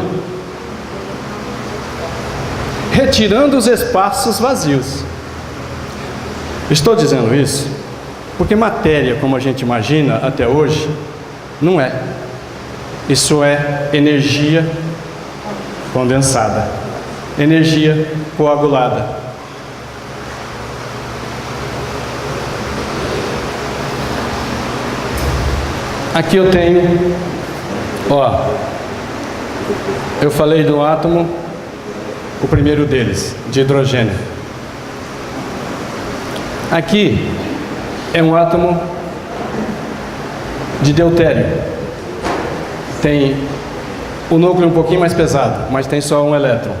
Retirando os espaços vazios. Estou dizendo isso porque matéria, como a gente imagina até hoje, não é. Isso é energia condensada, energia coagulada. Aqui eu tenho, eu falei do átomo, o primeiro deles, de hidrogênio. Aqui é um átomo de deutério. Tem o núcleo um pouquinho mais pesado, mas tem só um elétron.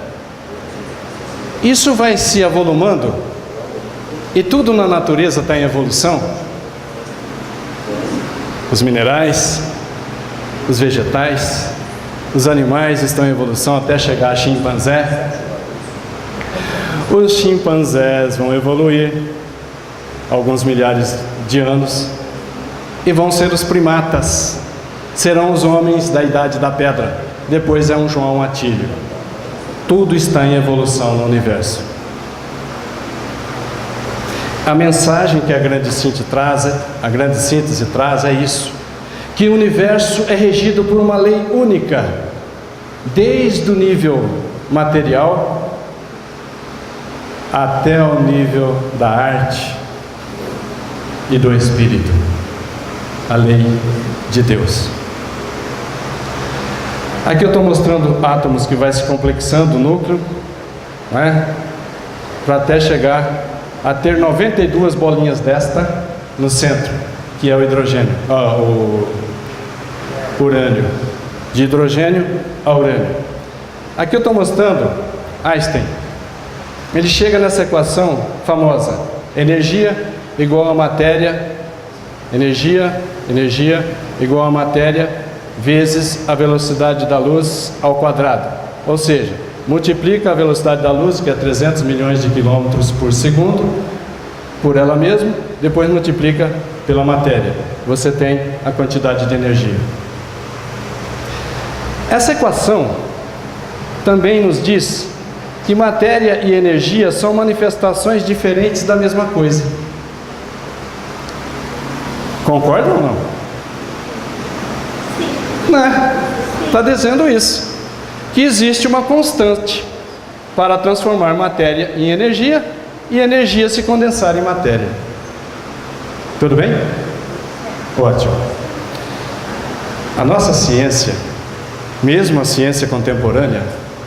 Isso vai se avolumando, e tudo na natureza está em evolução. Os minerais, os vegetais, os animais estão em evolução até chegar a chimpanzé. Os chimpanzés vão evoluir alguns milhares de anos e vão ser os primatas, serão os homens da idade da pedra, depois é um João Atílio. Tudo está em evolução no universo. A mensagem que a grande síntese traz é isso, que o universo é regido por uma lei única, desde o nível material até o nível da arte e do espírito, a lei de Deus. Aqui eu estou mostrando átomos que vai se complexando o núcleo, né, para até chegar a ter 92 bolinhas desta no centro, que é o hidrogênio, o urânio, de hidrogênio a urânio. Aqui eu estou mostrando Einstein. Ele chega nessa equação famosa: energia igual a matéria, energia igual a matéria vezes a velocidade da luz ao quadrado. Ou seja, multiplica a velocidade da luz, que é 300 milhões de quilômetros por segundo, por ela mesma, depois multiplica pela matéria. Você tem a quantidade de energia. Essa equação também nos diz que matéria e energia são manifestações diferentes da mesma coisa. Concordam ou não? Não, está dizendo isso, que existe uma constante para transformar matéria em energia e energia se condensar em matéria. Tudo bem? Ótimo. A nossa ciência, mesmo a ciência contemporânea,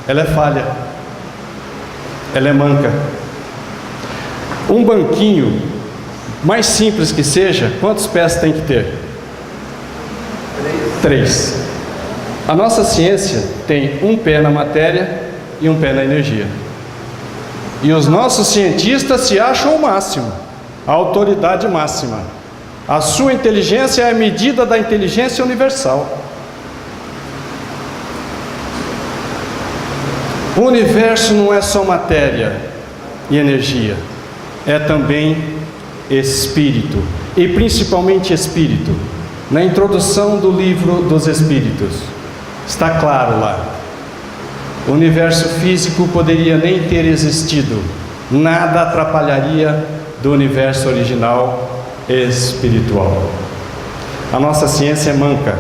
ela é falha, ela é manca. Um banquinho, mais simples que seja, quantos pés tem que ter? 3. A nossa ciência tem um pé na matéria e um pé na energia. E os nossos cientistas se acham o máximo, a autoridade máxima. A sua inteligência é a medida da inteligência universal. O universo não é só matéria e energia, é também espírito, e principalmente espírito. Na introdução do livro dos Espíritos, está claro lá: o universo físico poderia nem ter existido, nada atrapalharia do universo original espiritual. A nossa ciência é manca,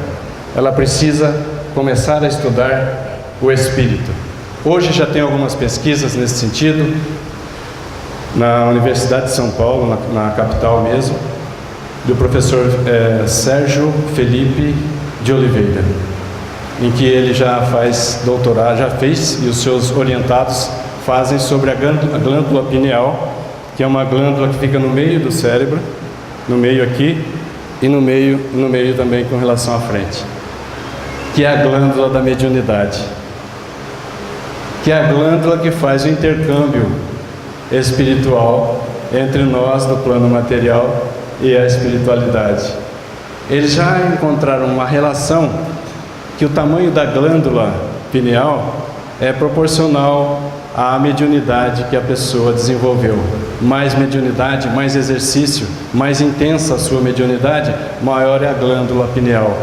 ela precisa começar a estudar o espírito. Hoje já tem algumas pesquisas nesse sentido, na Universidade de São Paulo, na capital mesmo, do professor Sérgio Felipe de Oliveira, em que ele já faz doutorado, já fez, e os seus orientados fazem sobre a glândula pineal, que é uma glândula que fica no meio do cérebro, no meio aqui, e no meio também com relação à frente, que é a glândula da mediunidade, que é a glândula que faz o intercâmbio espiritual entre nós do plano material e a espiritualidade. Eles já encontraram uma relação que o tamanho da glândula pineal é proporcional à mediunidade que a pessoa desenvolveu. Mais mediunidade, mais exercício, mais intensa a sua mediunidade, maior é a glândula pineal.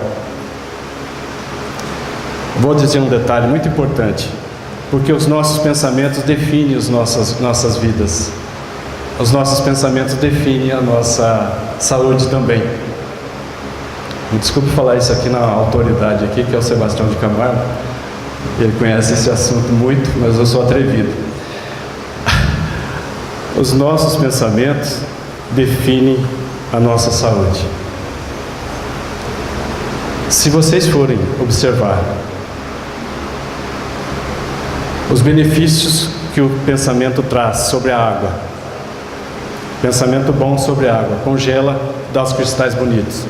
Vou dizer um detalhe muito importante, porque os nossos pensamentos definem as nossas vidas. Os nossos pensamentos definem a nossa saúde também. Me desculpe falar isso aqui na autoridade aqui, que é o Sebastião de Camargo. Ele conhece esse assunto muito, mas eu sou atrevido. Os nossos pensamentos definem a nossa saúde. Se vocês forem observar os benefícios que o pensamento traz sobre a água, pensamento bom sobre a água, congela, dá os cristais bonitos.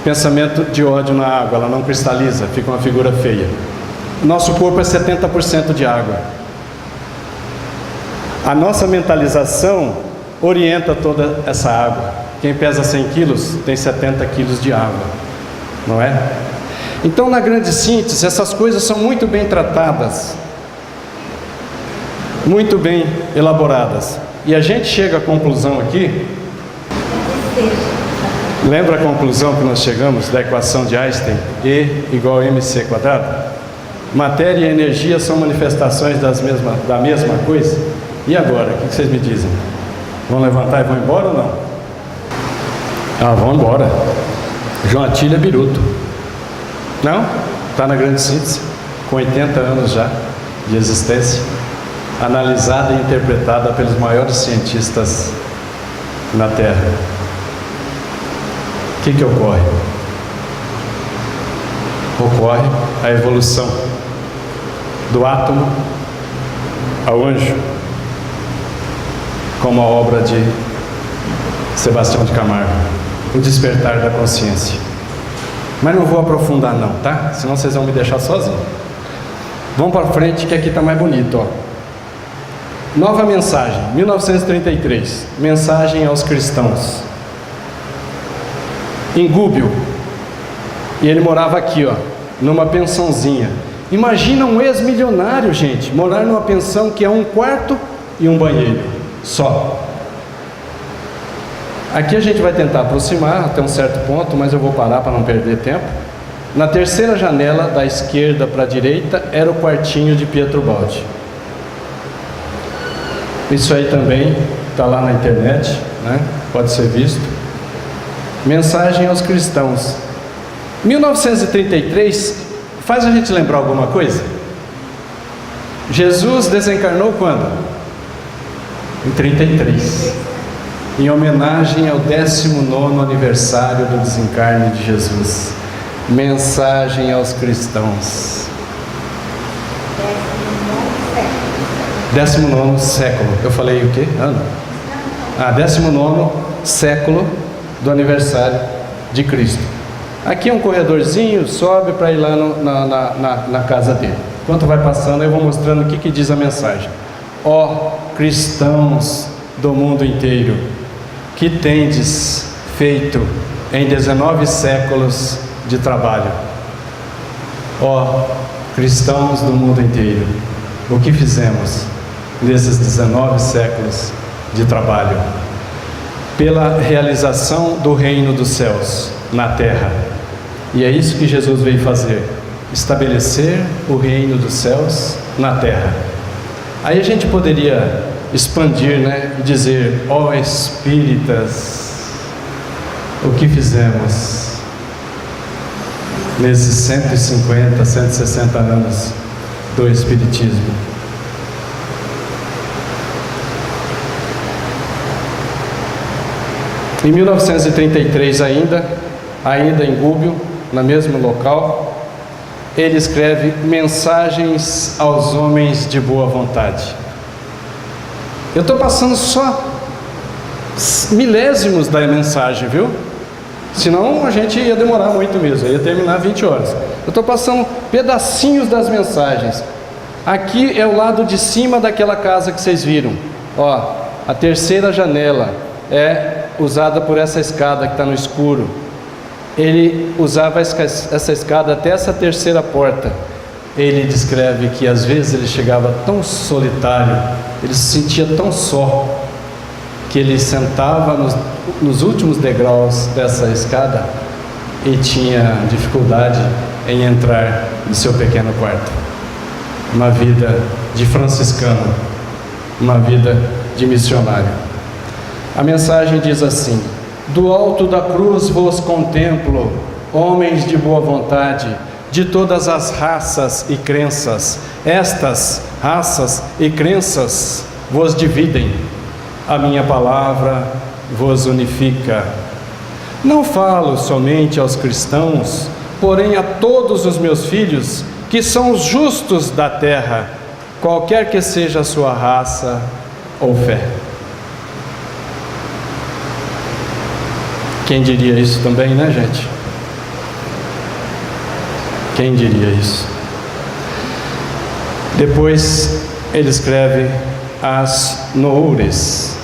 Pensamento de ódio na água, ela não cristaliza, fica uma figura feia. Nosso corpo é 70% de água. A nossa mentalização orienta toda essa água. Quem pesa 100 quilos tem 70 quilos de água, não é? Então, na grande síntese, essas coisas são muito bem tratadas, muito bem elaboradas. E a gente chega à conclusão aqui. Lembra a conclusão que nós chegamos da equação de Einstein? E igual a mc²? Matéria e energia são manifestações da mesma coisa? E agora? O que vocês me dizem? Vão levantar e vão embora ou não? Ah, vão embora. João Atílio é biruto. Não? Está na grande síntese, com 80 anos já de existência, analisada e interpretada pelos maiores cientistas na Terra. O que ocorre? Ocorre a evolução do átomo ao anjo, como a obra de Sebastião de Camargo, o despertar da consciência. Mas não vou aprofundar não, tá? Senão vocês vão me deixar sozinho. Vamos para frente que aqui está mais bonito, ó. Nova mensagem, 1933, mensagem aos cristãos. Em Gúbio, e ele morava aqui, ó, numa pensãozinha. Imagina um ex-milionário, gente, morar numa pensão que é um quarto e um banheiro só. Aqui a gente vai tentar aproximar até um certo ponto, mas eu vou parar para não perder tempo. Na terceira janela, da esquerda para a direita, era o quartinho de Pietro Baldi. Isso aí também está lá na internet, né? Pode ser visto. Mensagem aos cristãos. 1933 faz a gente lembrar alguma coisa? Jesus desencarnou quando? Em 33. Em homenagem ao 19º aniversário do desencarne de Jesus. Mensagem aos cristãos. 19º século. Eu falei o quê? Ano? 19º século do aniversário de Cristo. Aqui é um corredorzinho, sobe para ir lá na casa dele. Enquanto vai passando, eu vou mostrando o que diz a mensagem. Ó cristãos do mundo inteiro, que tendes feito em 19 séculos de trabalho. Ó cristãos do mundo inteiro, o que fizemos nesses 19 séculos de trabalho? Pela realização do reino dos céus na terra. E é isso que Jesus veio fazer, estabelecer o reino dos céus na terra. Aí a gente poderia expandir, né, e dizer: ó espíritas, o que fizemos nesses 150, 160 anos do Espiritismo? Em 1933 ainda em Gubbio, no mesmo local, ele escreve Mensagens aos Homens de Boa Vontade. Eu estou passando só milésimos da mensagem, viu? Senão a gente ia demorar muito mesmo, ia terminar 20 horas. Eu estou passando pedacinhos das mensagens. Aqui é o lado de cima daquela casa que vocês viram. Ó, a terceira janela é usada por essa escada que está no escuro. Ele usava essa escada até essa terceira porta. Ele descreve que às vezes ele chegava tão solitário, ele se sentia tão só, que ele sentava nos últimos degraus dessa escada e tinha dificuldade em entrar no seu pequeno quarto. Uma vida de franciscano, uma vida de missionário. A mensagem diz assim: do alto da cruz vos contemplo, homens de boa vontade, de todas as raças e crenças. Estas raças e crenças vos dividem, a minha palavra vos unifica. Não falo somente aos cristãos, porém a todos os meus filhos, que são os justos da terra, qualquer que seja a sua raça ou fé. Quem diria isso também, né, gente? Quem diria isso? Depois ele escreve as noures,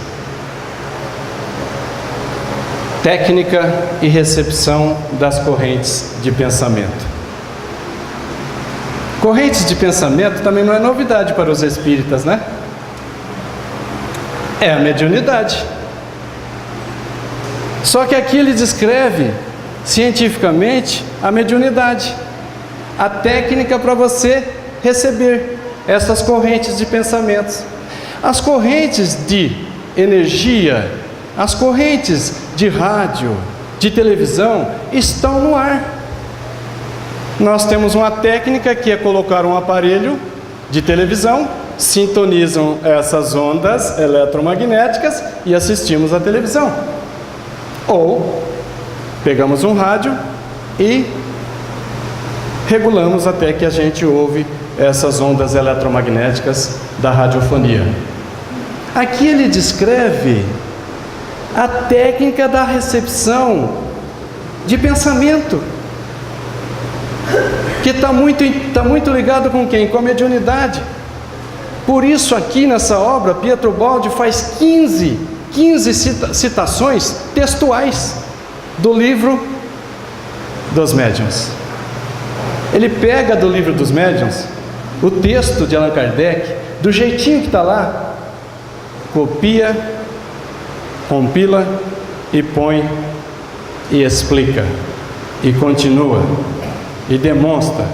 técnica e recepção das correntes de pensamento. Correntes de pensamento também não é novidade para os espíritas, né? É a mediunidade. Só que aqui ele descreve cientificamente a mediunidade, a técnica para você receber essas correntes de pensamentos. As correntes de energia, as correntes de rádio, de televisão estão no ar. Nós temos uma técnica que é colocar um aparelho de televisão, sintonizam essas ondas eletromagnéticas e assistimos à televisão. Ou pegamos um rádio e regulamos até que a gente ouve essas ondas eletromagnéticas da radiofonia. Aqui ele descreve a técnica da recepção de pensamento, que está muito ligado com quem? Com a mediunidade. Por isso aqui nessa obra, Pietro Baldi faz 15 citações textuais do livro dos médiuns. Ele pega do livro dos médiuns o texto de Allan Kardec, do jeitinho que está lá, copia, compila e põe e explica e continua e demonstra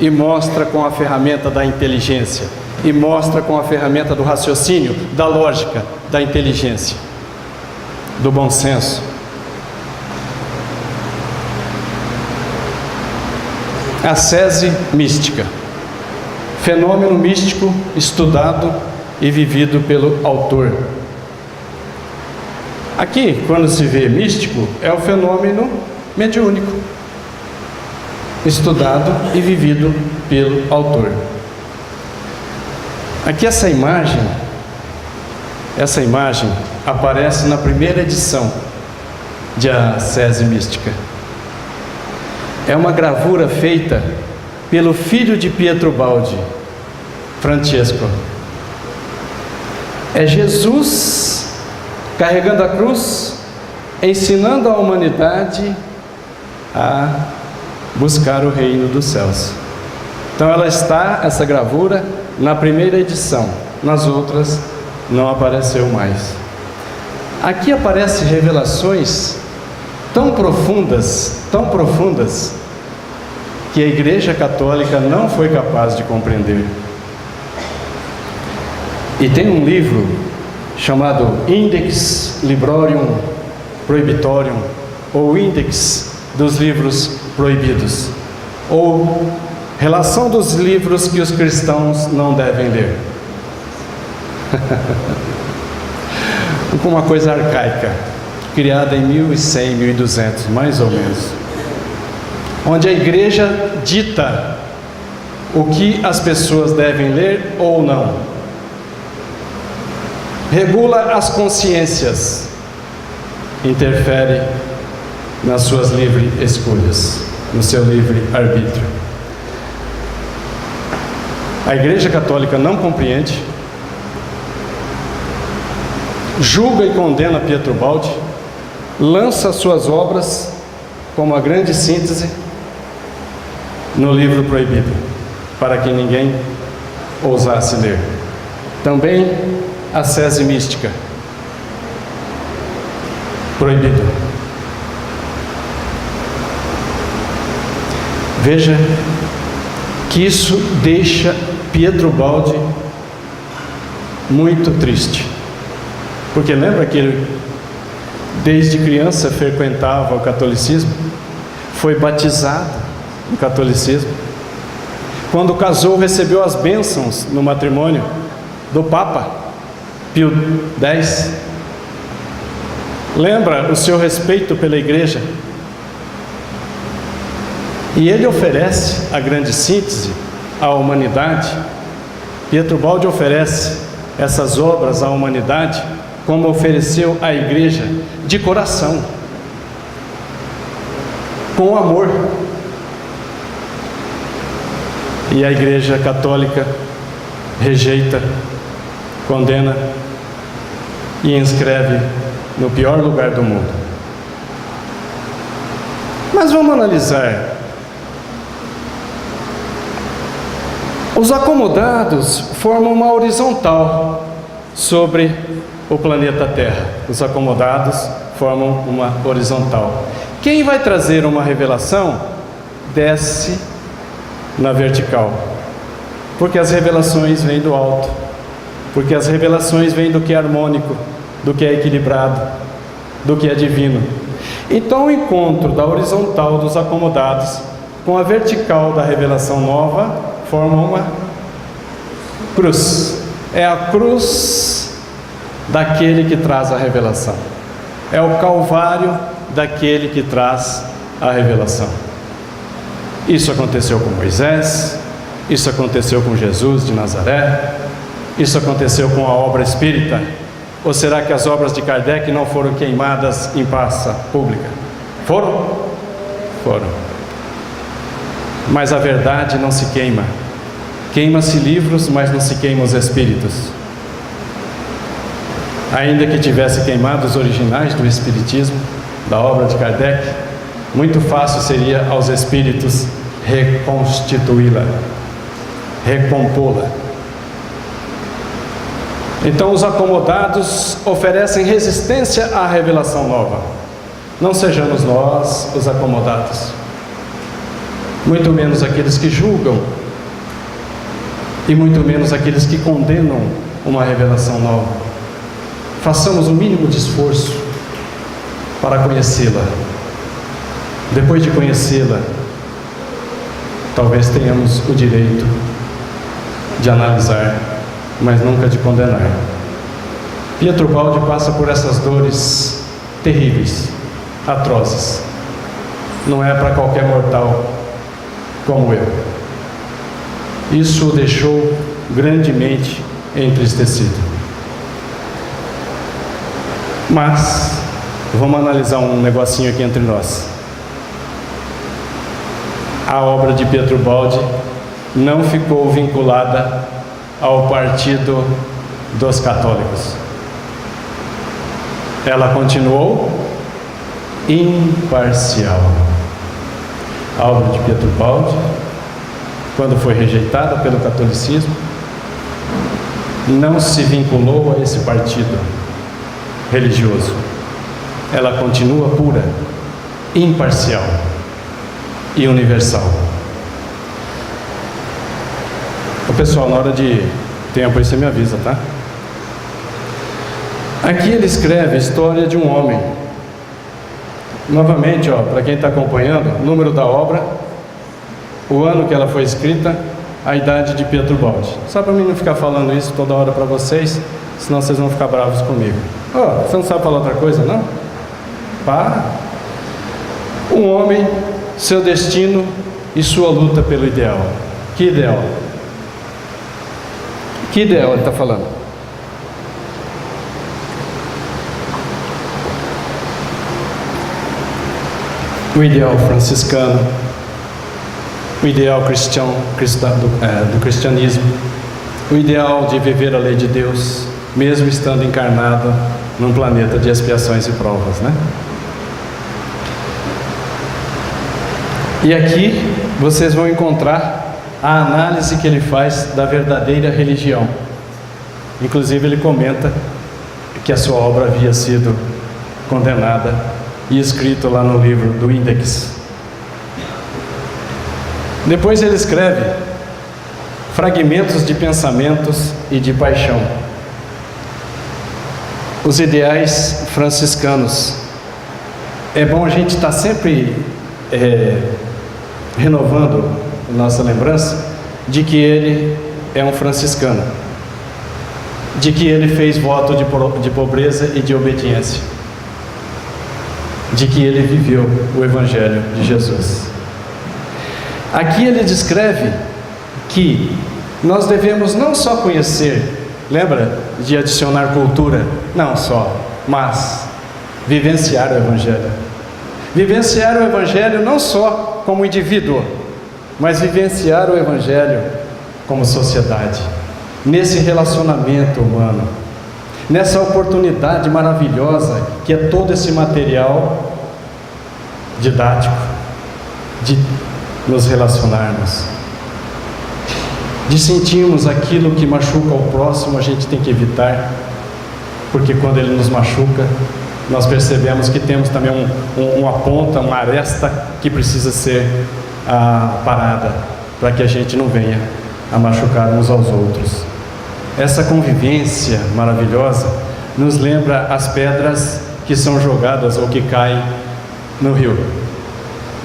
e mostra com a ferramenta da inteligência e mostra com a ferramenta do raciocínio, da lógica, da inteligência, do bom senso. Ascese mística, fenômeno místico estudado e vivido pelo autor. Aqui, quando se vê místico, é o fenômeno mediúnico, estudado e vivido pelo autor. Aqui essa imagem aparece na primeira edição de Ascese Mística. é uma gravura feita pelo filho de Pietro Baldi, Francesco. É Jesus carregando a cruz, ensinando a humanidade a buscar o reino dos céus. Então ela está, essa gravura, na primeira edição. Nas outras não apareceu mais. Aqui aparecem revelações tão profundas, que a Igreja Católica não foi capaz de compreender. E tem um livro chamado Index Librorium Prohibitorium, ou Index dos Livros Proibidos, ou Relação dos Livros que os Cristãos não devem ler. Uma coisa arcaica, criada em 1100, 1200, mais ou menos, onde a igreja dita o que as pessoas devem ler ou não, regula as consciências, interfere nas suas livres escolhas, no seu livre arbítrio. A Igreja Católica não compreende, julga e condena Pietro Baldi, lança suas obras como a grande síntese no livro proibido, para que ninguém ousasse ler. Também a Sese Mística, proibido. Veja que isso deixa Pietro Baldi muito triste, porque lembra que ele desde criança frequentava o catolicismo, foi batizado no catolicismo, quando casou recebeu as bênçãos no matrimônio do Papa Pio X. Lembra o seu respeito pela igreja, e ele oferece a grande síntese à humanidade. Pietro Baldi oferece essas obras à humanidade como ofereceu à igreja, de coração, com amor. E a Igreja Católica rejeita, condena e inscreve no pior lugar do mundo. Mas vamos analisar. Os acomodados formam uma horizontal sobre o planeta Terra. Os acomodados formam uma horizontal. Quem vai trazer uma revelação desce na vertical, porque as revelações vêm do alto, porque as revelações vêm do que é harmônico, do que é equilibrado, do que é divino. Então o encontro da horizontal dos acomodados com a vertical da revelação nova forma uma cruz. É a cruz daquele que traz a revelação, é o calvário daquele que traz a revelação. Isso aconteceu com Moisés, isso aconteceu com Jesus de Nazaré, isso aconteceu com a obra espírita. Ou será que as obras de Kardec não foram queimadas em praça pública? Foram? Foram. Mas a verdade não se queima. Queima-se livros, mas não se queimam os espíritos. Ainda que tivesse queimado os originais do Espiritismo, da obra de Kardec, muito fácil seria aos espíritos reconstituí-la, recompô-la. Então os acomodados oferecem resistência à revelação nova. Não sejamos nós os acomodados, muito menos aqueles que julgam, e muito menos aqueles que condenam uma revelação nova. Façamos o mínimo de esforço para conhecê-la. Depois de conhecê-la, talvez tenhamos o direito de analisar, mas nunca de condenar. Pietro Baldi passa por essas dores terríveis, atrozes. Não é para qualquer mortal como eu. Isso o deixou grandemente entristecido. Mas vamos analisar um negocinho aqui entre nós. a obra de Pietro Baldi não ficou vinculada ao partido dos católicos. Ela continuou imparcial. A obra de Pietro Baldi, quando foi rejeitada pelo catolicismo, não se vinculou a esse partido religioso. Ela continua pura, imparcial e universal. O pessoal, na hora de tempo aí você me avisa, tá? Aqui ele escreve a história de um homem. Novamente, para quem está acompanhando, o número da obra, o ano que ela foi escrita, a idade de Pietro Baldi. Só para mim não ficar falando isso toda hora para vocês, senão vocês vão ficar bravos comigo. Você não sabe falar outra coisa, não? Para. Um homem, seu destino e sua luta pelo ideal. Que ideal? Que ideal ele está falando? O ideal franciscano, o ideal cristão, do cristianismo, o ideal de viver a lei de Deus, mesmo estando encarnado num planeta de expiações e provas, né? E aqui vocês vão encontrar a análise que ele faz da verdadeira religião. Inclusive ele comenta que a sua obra havia sido condenada e escrito lá no livro do Índex. Depois ele escreve fragmentos de pensamentos e de paixão. Os ideais franciscanos. É bom a gente estar sempre renovando nossa lembrança de que ele é um franciscano, de que ele fez voto de pobreza e de obediência, de que ele viveu o Evangelho de Jesus. Aqui ele descreve que nós devemos não só conhecer, lembra de adicionar cultura? Não só, mas vivenciar o Evangelho. Vivenciar o Evangelho não só como indivíduo, mas vivenciar o Evangelho como sociedade, nesse relacionamento humano, nessa oportunidade maravilhosa que é todo esse material didático de nos relacionarmos, de sentirmos aquilo que machuca o próximo. A gente tem que evitar, porque quando ele nos machuca, nós percebemos que temos também uma ponta, uma aresta que precisa ser parada, para que a gente não venha a machucar uns aos outros. Essa convivência maravilhosa nos lembra as pedras que são jogadas ou que caem no rio.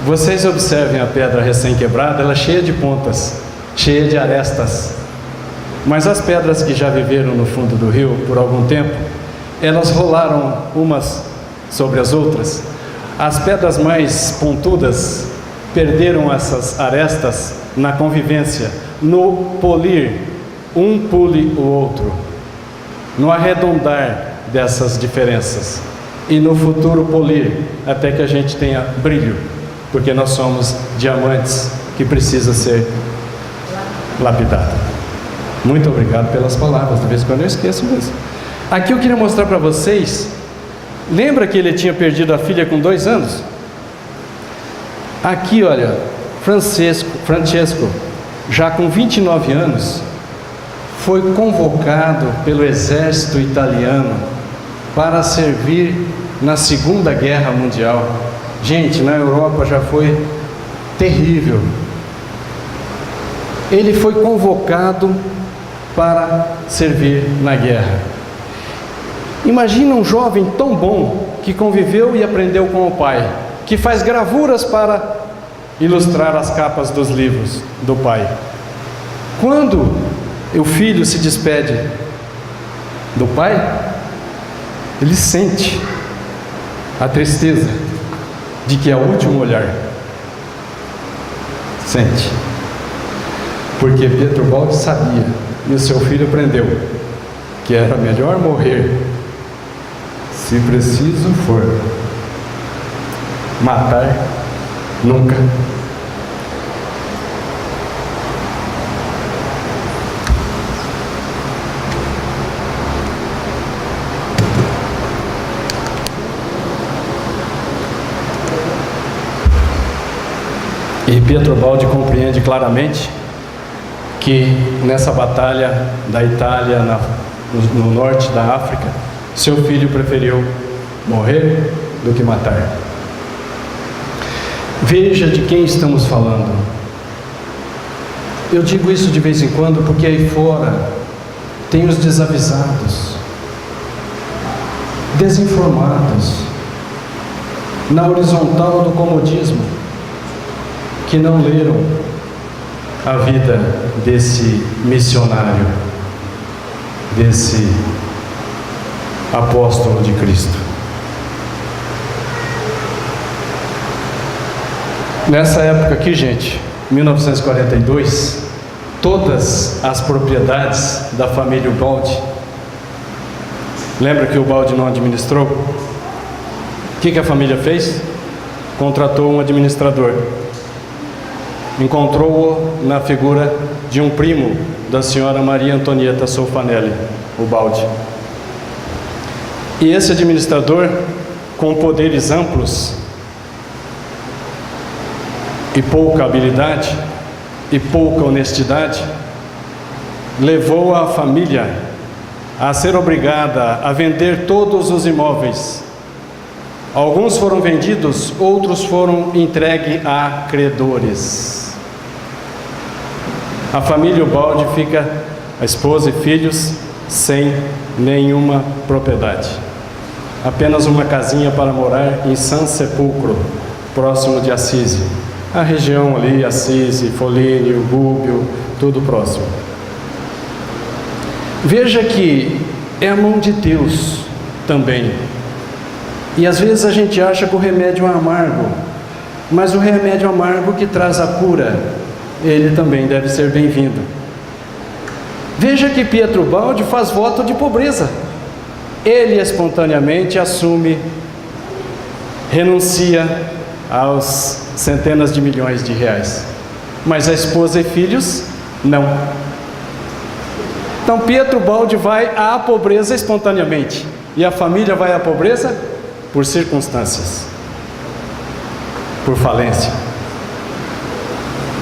Vocês observem a pedra recém-quebrada, ela é cheia de pontas, cheia de arestas. Mas as pedras que já viveram no fundo do rio por algum tempo, elas rolaram umas sobre as outras. As pedras mais pontudas perderam essas arestas na convivência, no polir, um pule o outro, no arredondar dessas diferenças, e no futuro polir, até que a gente tenha brilho, porque nós somos diamantes que precisa ser lapidado. Muito obrigado pelas palavras, de vez em quando eu esqueço mesmo. Aqui eu queria mostrar para vocês, lembra que ele tinha perdido a filha com 2 anos? Aqui, olha, Francesco, já com 29 anos, foi convocado pelo exército italiano para servir na Segunda Guerra Mundial. Gente, na Europa já foi terrível. Ele foi convocado para servir na guerra. Imagina um jovem tão bom que conviveu e aprendeu com o pai, que faz gravuras para ilustrar as capas dos livros do pai. Quando o filho se despede do pai, ele sente a tristeza de que é o último olhar. Sente. Porque Pietro Baldi sabia, e o seu filho aprendeu, que era melhor morrer, se preciso for, matar nunca. Pietro Baldi compreende claramente que nessa batalha da Itália, no norte da África, seu filho preferiu morrer do que matar. Veja de quem estamos falando. Eu digo isso de vez em quando porque aí fora tem os desavisados, desinformados, na horizontal do comodismo, que não leram a vida desse missionário, desse apóstolo de Cristo. Nessa época aqui, gente, 1942, todas as propriedades da família Baldi, lembra que o Baldi não administrou? O que a família fez? Contratou um administrador. Encontrou-o na figura de um primo da senhora Maria Antonieta Solfanelli, o Baldi. E esse administrador, com poderes amplos e pouca habilidade e pouca honestidade, levou a família a ser obrigada a vender todos os imóveis. Alguns foram vendidos, outros foram entregues a credores. A família Baldi fica, a esposa e filhos, sem nenhuma propriedade. Apenas uma casinha para morar em San Sepulcro, próximo de Assisi. A região ali, Assisi, Foligno, Gubbio, tudo próximo. Veja que é a mão de Deus também. E às vezes a gente acha que o remédio é amargo, mas o remédio amargo que traz a cura, ele também deve ser bem-vindo. Veja que Pietro Baldi faz voto de pobreza. Ele espontaneamente assume, renuncia aos centenas de milhões de reais, mas a esposa e filhos, não. Então Pietro Baldi vai à pobreza espontaneamente, e a família vai à pobreza por circunstâncias, por falência.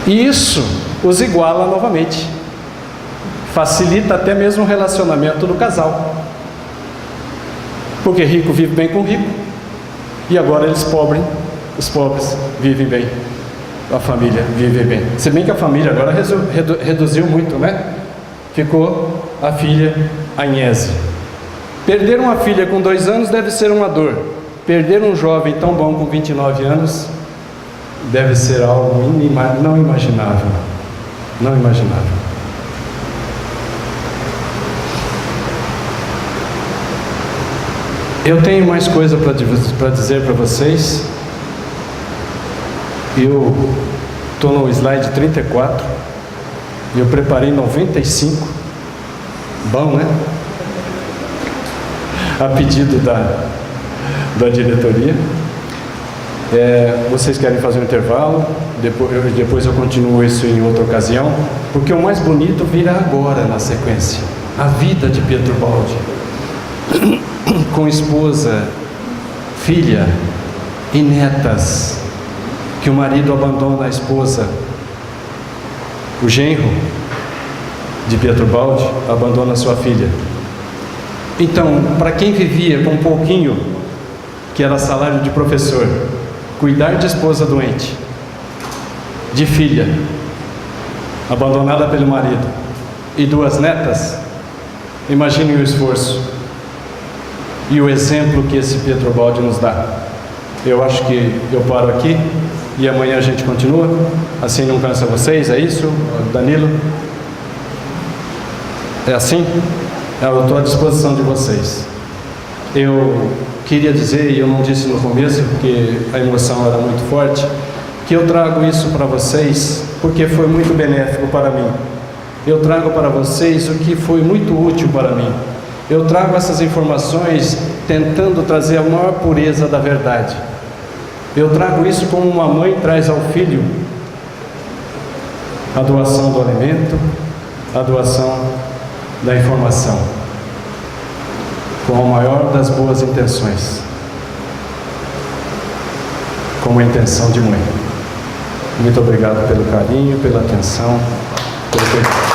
E isso os iguala novamente, facilita até mesmo o relacionamento do casal, porque rico vive bem com rico, e agora os pobres vivem bem, a família vive bem. Se bem que a família agora reduziu muito, né? Ficou a filha Agnese. Perder uma filha com 2 anos deve ser uma dor. Perder um jovem tão bom com 29 anos deve ser algo não imaginável. Não imaginável. Eu tenho mais coisa para dizer para vocês. Eu estou no slide 34. Eu preparei 95. Bom, né? A pedido da diretoria. Vocês querem fazer um intervalo? Depois eu continuo isso em outra ocasião, porque o mais bonito virá agora na sequência. A vida de Pietro Baldi, com esposa, filha e netas, que o marido abandona a esposa. O genro de Pietro Baldi abandona sua filha. Então, para quem vivia com um pouquinho, que era salário de professor, cuidar de esposa doente, de filha abandonada pelo marido e 2 netas, imaginem o esforço e o exemplo que esse Pietro Baldi nos dá. Eu acho que eu paro aqui e amanhã a gente continua, assim não cansa vocês, é isso, Danilo? É assim? Eu estou à disposição de vocês. Eu queria dizer, e eu não disse no começo, porque a emoção era muito forte, que eu trago isso para vocês, porque foi muito benéfico para mim. Eu trago para vocês o que foi muito útil para mim. Eu trago essas informações tentando trazer a maior pureza da verdade. Eu trago isso como uma mãe traz ao filho a doação do alimento, a doação da informação, com a maior das boas intenções, como a intenção de mãe. Muito obrigado pelo carinho, pela atenção, pelo cuidado.